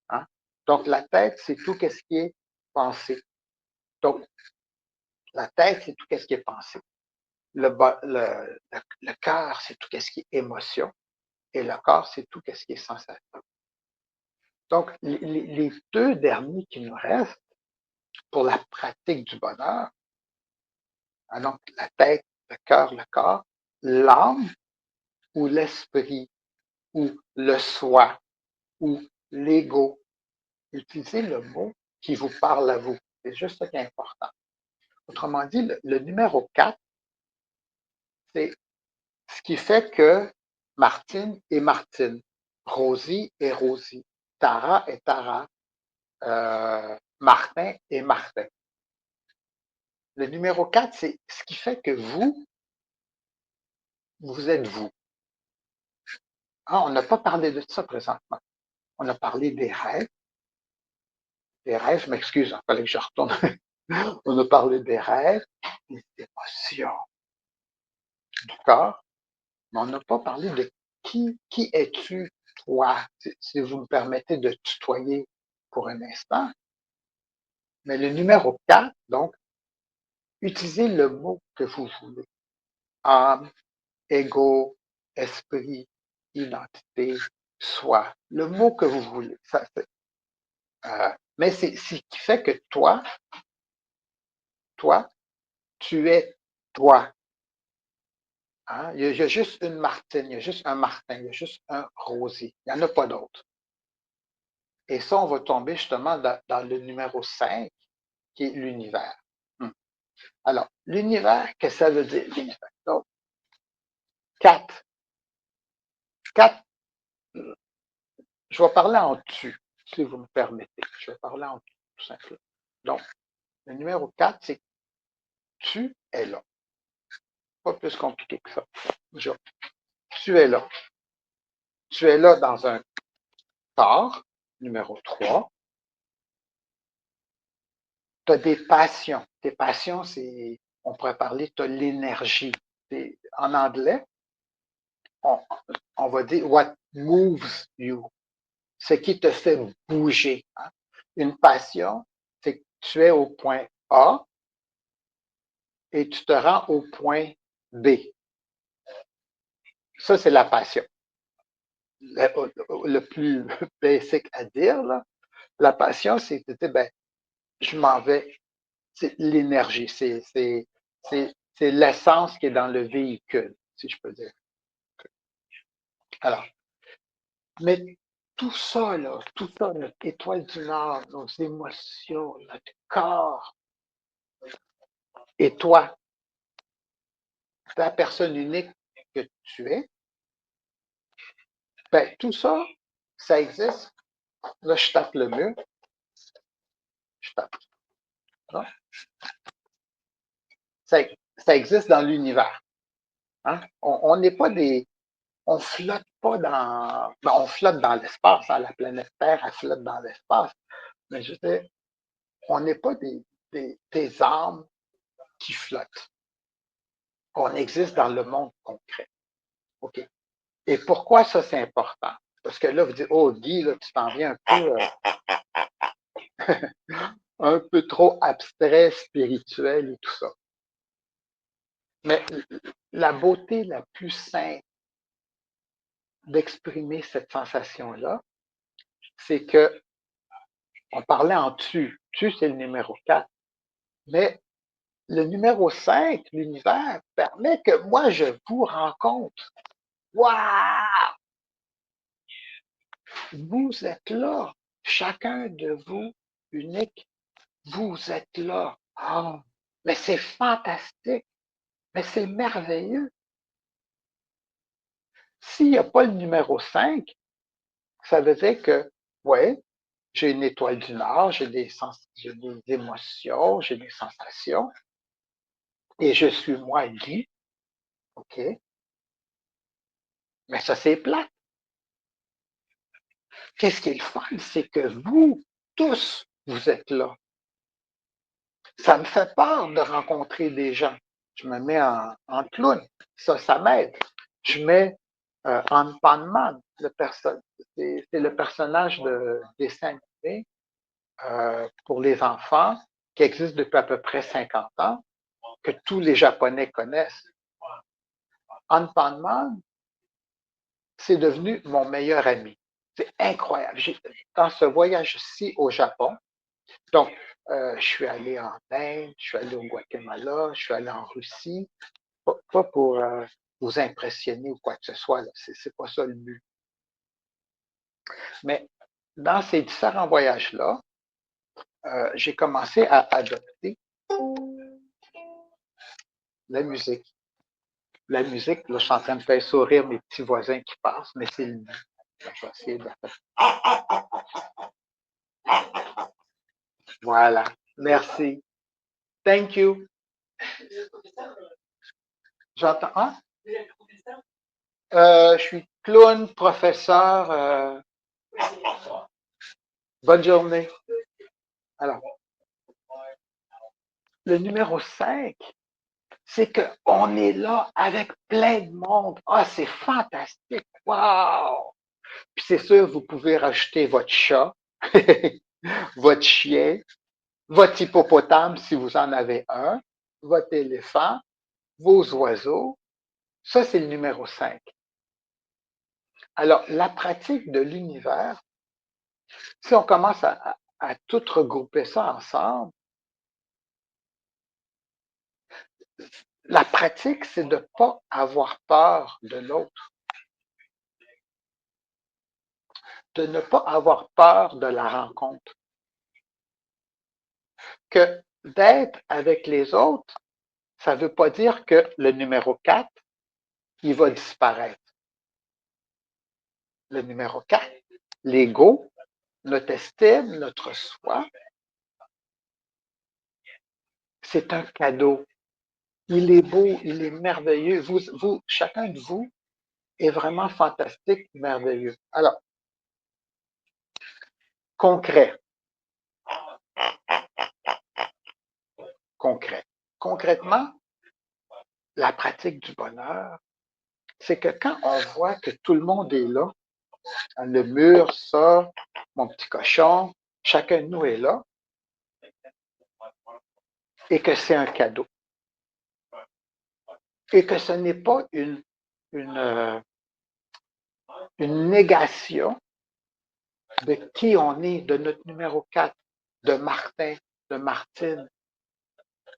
Hein? Donc, la tête, c'est tout ce qui est pensé. Donc, la tête, c'est tout ce qui est pensé. Le cœur, c'est tout ce qui est émotion. Et le corps, c'est tout ce qui est sensation. Donc, les deux derniers qui nous restent pour la pratique du bonheur, hein, donc la tête, le corps, l'âme ou l'esprit ou le soi ou l'ego. Utilisez le mot qui vous parle à vous. C'est juste ça qui est important. Autrement dit, le numéro 4, c'est ce qui fait que Martine est Martine, Rosie est Rosie, Tara est Tara, Martin est Martin. Le numéro 4, c'est ce qui fait que vous êtes vous. Ah, on n'a pas parlé de ça présentement. On a parlé des rêves. Des rêves, je m'excuse, il fallait que je retourne. On a parlé des rêves, des émotions, du corps, mais on n'a pas parlé de qui es-tu, toi, si vous me permettez de tutoyer pour un instant. Mais le numéro 4, donc, utilisez le mot que vous voulez. Âme, ego, esprit, identité, soi. Le mot que vous voulez. Mais c'est ce qui fait que toi, tu es toi. Hein? Il y a juste une Martine, il y a juste un Martin, il y a juste un Rosie. Il n'y en a pas d'autres. Et ça, on va tomber justement dans le numéro 5, qui est l'univers. Alors, l'univers, qu'est-ce que ça veut dire, l'univers? Donc, 4. 4, je vais parler en tu, si vous me permettez. Je vais parler en tu, tout simplement. Donc, le numéro 4, c'est tu es là. Pas plus compliqué que ça. Tu es là. Tu es là dans un corps, numéro 3. Tu as des passions. Tes passions, c'est, on pourrait parler, tu as l'énergie. En anglais, on, on va dire what moves you, ce qui te fait bouger. Hein. Une passion, c'est que tu es au point A et tu te rends au point B. Ça, c'est la passion. Le plus basic à dire, là, la passion, c'est de dire, ben, je m'en vais. C'est l'énergie, c'est l'essence qui est dans le véhicule, si je peux dire. Alors, mais tout ça, notre étoile du Nord, nos émotions, notre corps, et toi, la personne unique que tu es, ben, tout ça, ça existe. Là, je tape le mur, je tape. Non? Ça, ça existe dans l'univers. Hein? On n'est pas des. On flotte pas dans. Ben, on flotte dans l'espace. Hein? La planète Terre, elle flotte dans l'espace. Mais je veux dire, on n'est pas des âmes qui flottent. On existe dans le monde concret. OK? Et pourquoi ça, c'est important? Parce que là, vous dites, oh, Guy, là, tu t'en viens un peu trop abstrait, spirituel et tout ça. Mais la beauté la plus simple d'exprimer cette sensation-là, c'est que on parlait en tu. Tu, c'est le numéro 4. Mais le numéro 5, l'univers, permet que moi, je vous rencontre. Waouh! Vous êtes là. Chacun de vous, unique, vous êtes là. Oh, mais c'est fantastique. Mais c'est merveilleux. S'il n'y a pas le numéro 5, ça veut dire que, ouais, j'ai une étoile du Nord, j'ai des émotions, j'ai des sensations, et je suis moi, Guy, OK? Mais ça, c'est plat. Qu'est-ce qui est le fun? C'est que vous, tous, vous êtes là. Ça me fait peur de rencontrer des gens. Je me mets en clown. Ça m'aide. Je mets en Panman, c'est le personnage de dessin animé pour les enfants qui existe depuis à peu près 50 ans, que tous les Japonais connaissent. Anpanman, c'est devenu mon meilleur ami. C'est incroyable. Dans ce voyage-ci au Japon, donc, je suis allé en Inde, je suis allé au Guatemala, je suis allé en Russie, pas pour vous impressionner ou quoi que ce soit, c'est pas ça le but. Mais dans ces différents voyages-là, j'ai commencé à adopter la musique. La musique, là, je suis en train de faire sourire mes petits voisins qui passent, mais c'est le but. Je vais essayer de faire. Voilà. Merci. Thank you. J'entends, hein? Je suis clown, professeur. Bonne journée. Alors, le numéro 5, c'est qu'on est là avec plein de monde. Ah, c'est fantastique. Wow! Puis c'est sûr, vous pouvez rajouter votre chat, votre chien, votre hippopotame si vous en avez un, votre éléphant, vos oiseaux. Ça, c'est le numéro 5. Alors, la pratique de l'univers, si on commence à tout regrouper ça ensemble, la pratique, c'est de ne pas avoir peur de l'autre, de ne pas avoir peur de la rencontre, que d'être avec les autres, ça ne veut pas dire que le numéro 4, il va disparaître. Le numéro 4, l'ego, notre estime, notre soi, c'est un cadeau. Il est beau, il est merveilleux. Chacun de vous est vraiment fantastique, merveilleux. Alors, concret, concret. Concrètement, la pratique du bonheur, c'est que quand on voit que tout le monde est là, le mur, ça, mon petit cochon, chacun de nous est là, et que c'est un cadeau. Et que ce n'est pas une négation de qui on est, de notre numéro 4, de Martin, de Martine,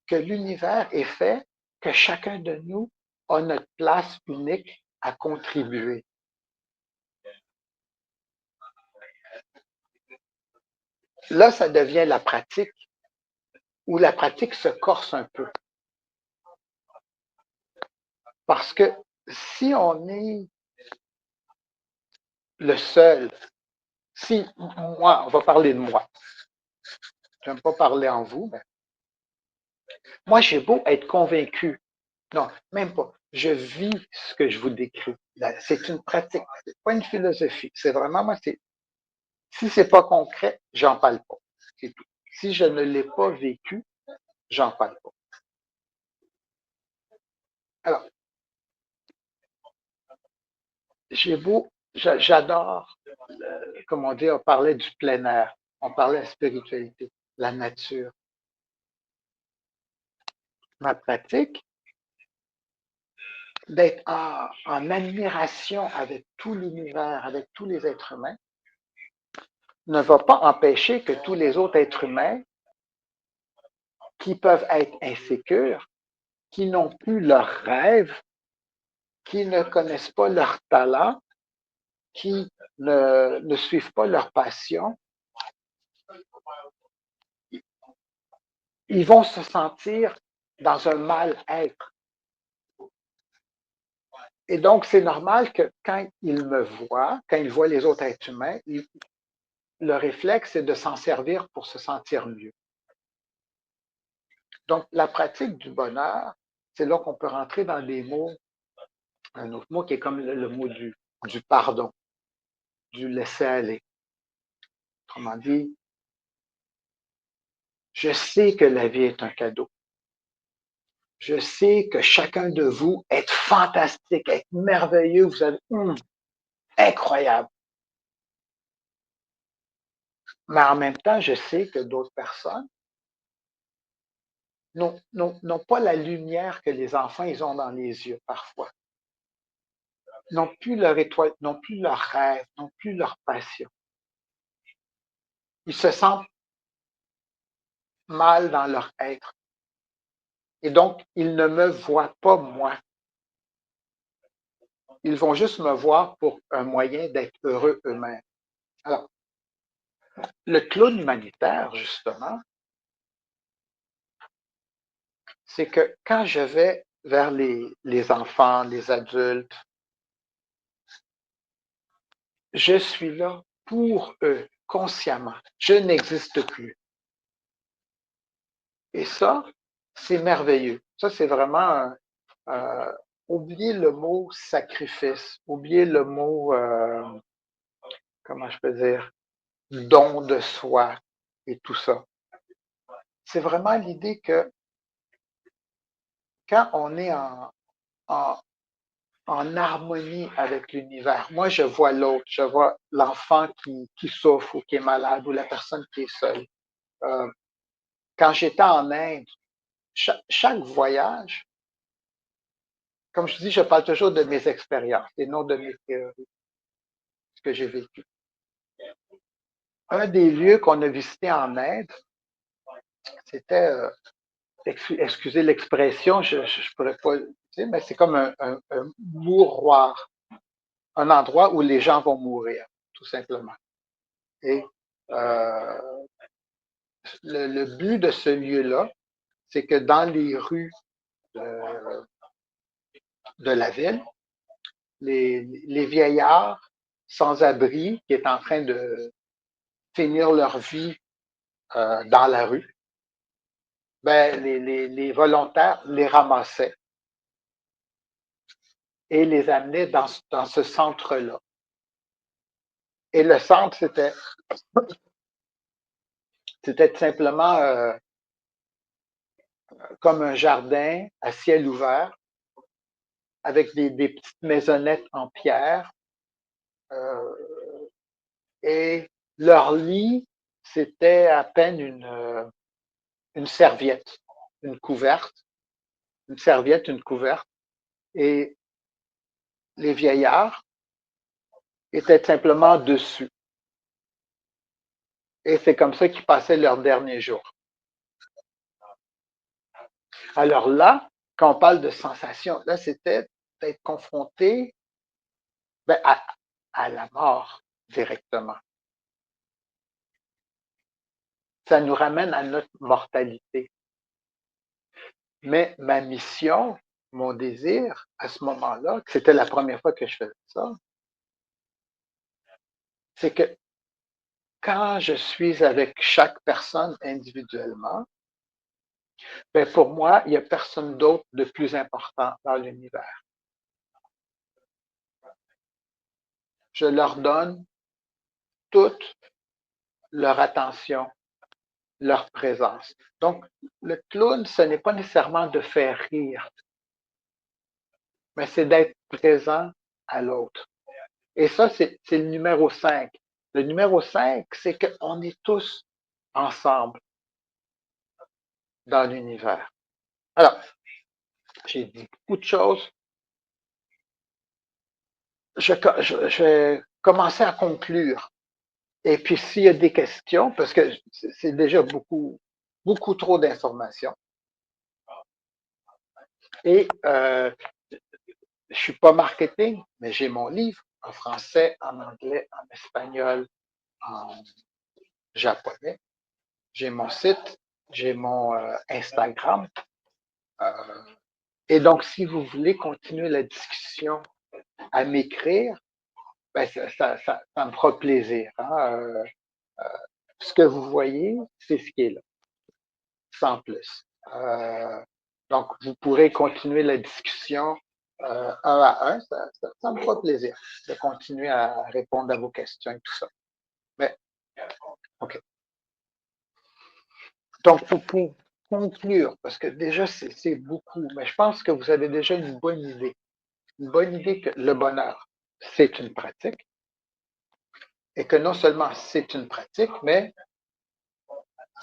que l'univers est fait, que chacun de nous a notre place unique à contribuer. Là, ça devient la pratique, où la pratique se corse un peu. Parce que si on est le seul, si moi, on va parler de moi, je n'aime pas parler en vous, mais moi, j'ai beau être convaincu. Non, même pas. Je vis ce que je vous décris. C'est une pratique, c'est pas une philosophie. C'est vraiment, moi, si c'est pas concret, j'en parle pas. C'est tout. Si je ne l'ai pas vécu, j'en parle pas. Alors, j'adore, comme on dit, on parlait du plein air, on parlait de la spiritualité, la nature. Ma pratique, d'être en admiration avec tout l'univers, avec tous les êtres humains, ne va pas empêcher que tous les autres êtres humains qui peuvent être insécures, qui n'ont plus leurs rêves, qui ne connaissent pas leurs talents, qui ne suivent pas leur passion, ils vont se sentir dans un mal-être. Et donc, c'est normal que quand ils me voient, quand ils voient les autres êtres humains, le réflexe est de s'en servir pour se sentir mieux. Donc, la pratique du bonheur, c'est là qu'on peut rentrer dans des mots, un autre mot qui est comme le mot du pardon, du laisser-aller. Autrement dit, je sais que la vie est un cadeau. Je sais que chacun de vous est fantastique, est merveilleux, vous êtes incroyable. Mais en même temps, je sais que d'autres personnes n'ont pas la lumière que les enfants ils ont dans les yeux parfois. N'ont plus leur étoile, n'ont plus leur rêve, n'ont plus leur passion. Ils se sentent mal dans leur être. Et donc, ils ne me voient pas moi. Ils vont juste me voir pour un moyen d'être heureux eux-mêmes. Alors, le clown humanitaire, justement, c'est que quand je vais vers les enfants, les adultes, je suis là pour eux, consciemment. Je n'existe plus. Et ça, c'est merveilleux. Ça, c'est vraiment, oubliez le mot sacrifice, oubliez le mot, comment je peux dire, don de soi et tout ça. C'est vraiment l'idée que quand on est en, en harmonie avec l'univers, moi, je vois l'autre, je vois l'enfant qui souffre ou qui est malade ou la personne qui est seule. Euh, Quand j'étais en Inde, chaque voyage, comme je dis, je parle toujours de mes expériences et non de mes théories, ce que j'ai vécu. Un des lieux qu'on a visité en Inde, c'était, excusez l'expression, je ne pourrais pas le dire, mais c'est comme un mouroir, un endroit où les gens vont mourir, tout simplement. Et euh, le but de ce lieu-là, c'est que dans les rues de, de la ville, les vieillards sans abri qui est en train de finir leur vie dans la rue, ben, les volontaires les ramassaient et les amenaient dans ce centre-là. Et le centre, c'était simplement comme un jardin à ciel ouvert avec des petites maisonnettes en pierre. Euh, et leur lit, c'était à peine une serviette, une couverte, une serviette, une couverte. Et les vieillards étaient simplement dessus. Et c'est comme ça qu'ils passaient leurs derniers jours. Alors là, quand on parle de sensation, là, c'était d'être confronté ben, à la mort directement. Ça nous ramène à notre mortalité. Mais ma mission, mon désir, à ce moment-là, que c'était la première fois que je faisais ça, c'est que quand je suis avec chaque personne individuellement, ben pour moi, il n'y a personne d'autre de plus important dans l'univers. Je leur donne toute leur attention, leur présence. Donc, le clown, ce n'est pas nécessairement de faire rire, mais c'est d'être présent à l'autre. Et ça, c'est le numéro 5. Le numéro 5, c'est qu'on est tous ensemble dans l'univers. Alors, j'ai dit beaucoup de choses. Je vais commencer à conclure. Et puis, s'il y a des questions, parce que c'est déjà beaucoup trop d'informations. Et je suis pas marketing, mais j'ai mon livre en français, en anglais, en espagnol, en japonais. J'ai mon site, j'ai mon Instagram. Euh, et donc, si vous voulez continuer la discussion à m'écrire, ben ça me fera plaisir. Hein. Ce que vous voyez, c'est ce qui est là, sans plus. Donc, vous pourrez continuer la discussion un à un. Ça me fera plaisir de continuer à répondre à vos questions et tout ça. Mais, OK. Donc, pour conclure, parce que déjà, c'est beaucoup, mais je pense que vous avez déjà une bonne idée. Une bonne idée que le bonheur, c'est une pratique et que non seulement c'est une pratique, mais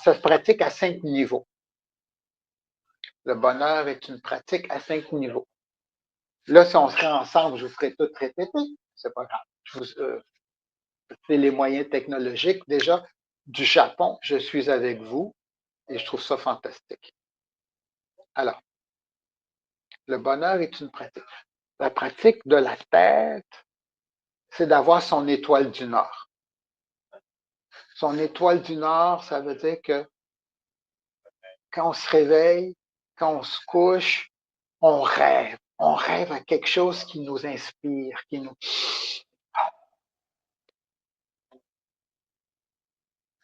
ça se pratique à 5 niveaux. Le bonheur est une pratique à 5 niveaux. Là, si on serait ensemble, je vous ferais tout répéter. C'est pas grave. C'est les moyens technologiques. Déjà, du Japon, je suis avec vous et je trouve ça fantastique. Alors, le bonheur est une pratique. La pratique de la tête, c'est d'avoir son étoile du Nord. Son étoile du Nord, ça veut dire que quand on se réveille, quand on se couche, on rêve. On rêve à quelque chose qui nous inspire, qui nous...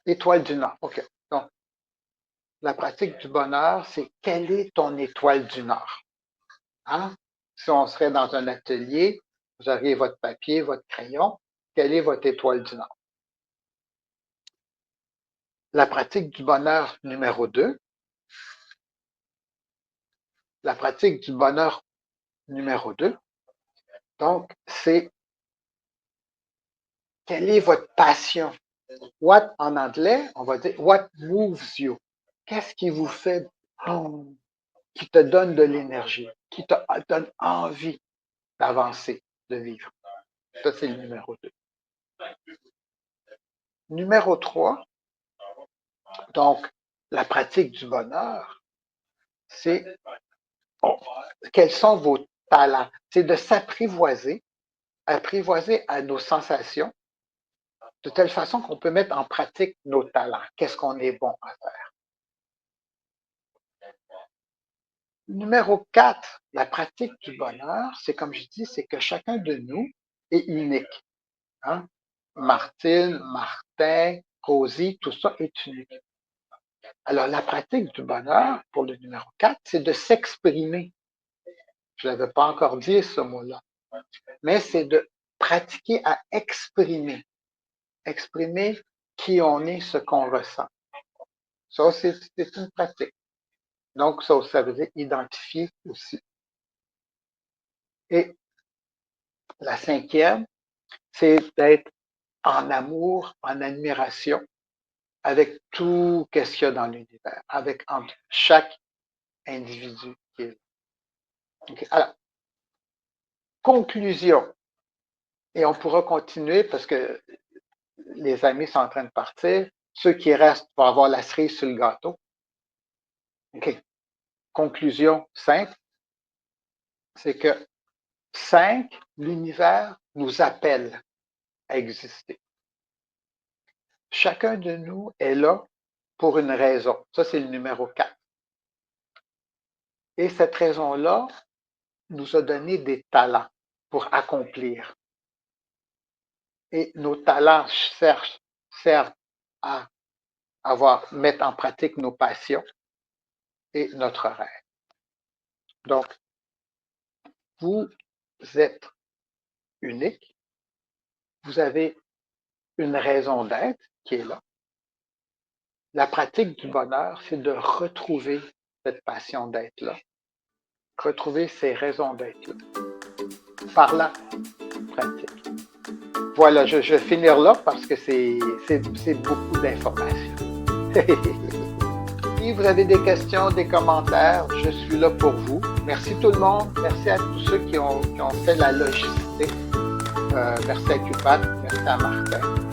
Étoile du Nord, OK. Donc, La pratique du bonheur, c'est quelle est ton étoile du Nord? Hein? Si on serait dans un atelier, vous auriez votre papier, votre crayon, quelle est votre étoile du Nord? La pratique du bonheur numéro 2, la pratique du bonheur numéro 2, donc, c'est quelle est votre passion? What, en anglais, on va dire what moves you? Qu'est-ce qui vous fait, qui te donne de l'énergie, qui te donne envie d'avancer, de vivre? Ça, c'est le numéro 2. Numéro 3, donc, la pratique du bonheur, c'est quels sont vos talents? C'est de s'apprivoiser, apprivoiser à nos sensations, de telle façon qu'on peut mettre en pratique nos talents. Qu'est-ce qu'on est bon à faire? Numéro 4, la pratique du bonheur, c'est comme je dis, c'est que chacun de nous est unique. Hein? Martine, Martin, Rosie, tout ça est unique. Alors, la pratique du bonheur, pour le numéro 4, c'est de s'exprimer. Je ne l'avais pas encore dit ce mot-là, mais c'est de pratiquer à exprimer. Exprimer qui on est, ce qu'on ressent. Ça, c'est une pratique. Donc, ça veut dire identifier aussi. Et la 5e, c'est d'être en amour, en admiration avec tout ce qu'il y a dans l'univers, avec entre chaque individu qui est là. Okay. Alors, conclusion. Et on pourra continuer parce que les amis sont en train de partir. Ceux qui restent vont avoir la cerise sur le gâteau. OK. Conclusion simple, c'est que 5, l'univers nous appelle à exister. Chacun de nous est là pour une raison. Ça, c'est le numéro 4. Et cette raison-là nous a donné des talents pour accomplir. Et nos talents servent à mettre en pratique nos passions et notre rêve. Donc, vous êtes unique, vous avez une raison d'être qui est là. La pratique du bonheur, c'est de retrouver cette passion d'être là, retrouver ces raisons d'être là, par la pratique. Voilà, je vais finir là parce que c'est beaucoup d'informations. Si vous avez des questions, des commentaires, je suis là pour vous. Merci tout le monde. Merci à tous ceux qui ont fait la logistique. Merci à Cupat, merci à Martin.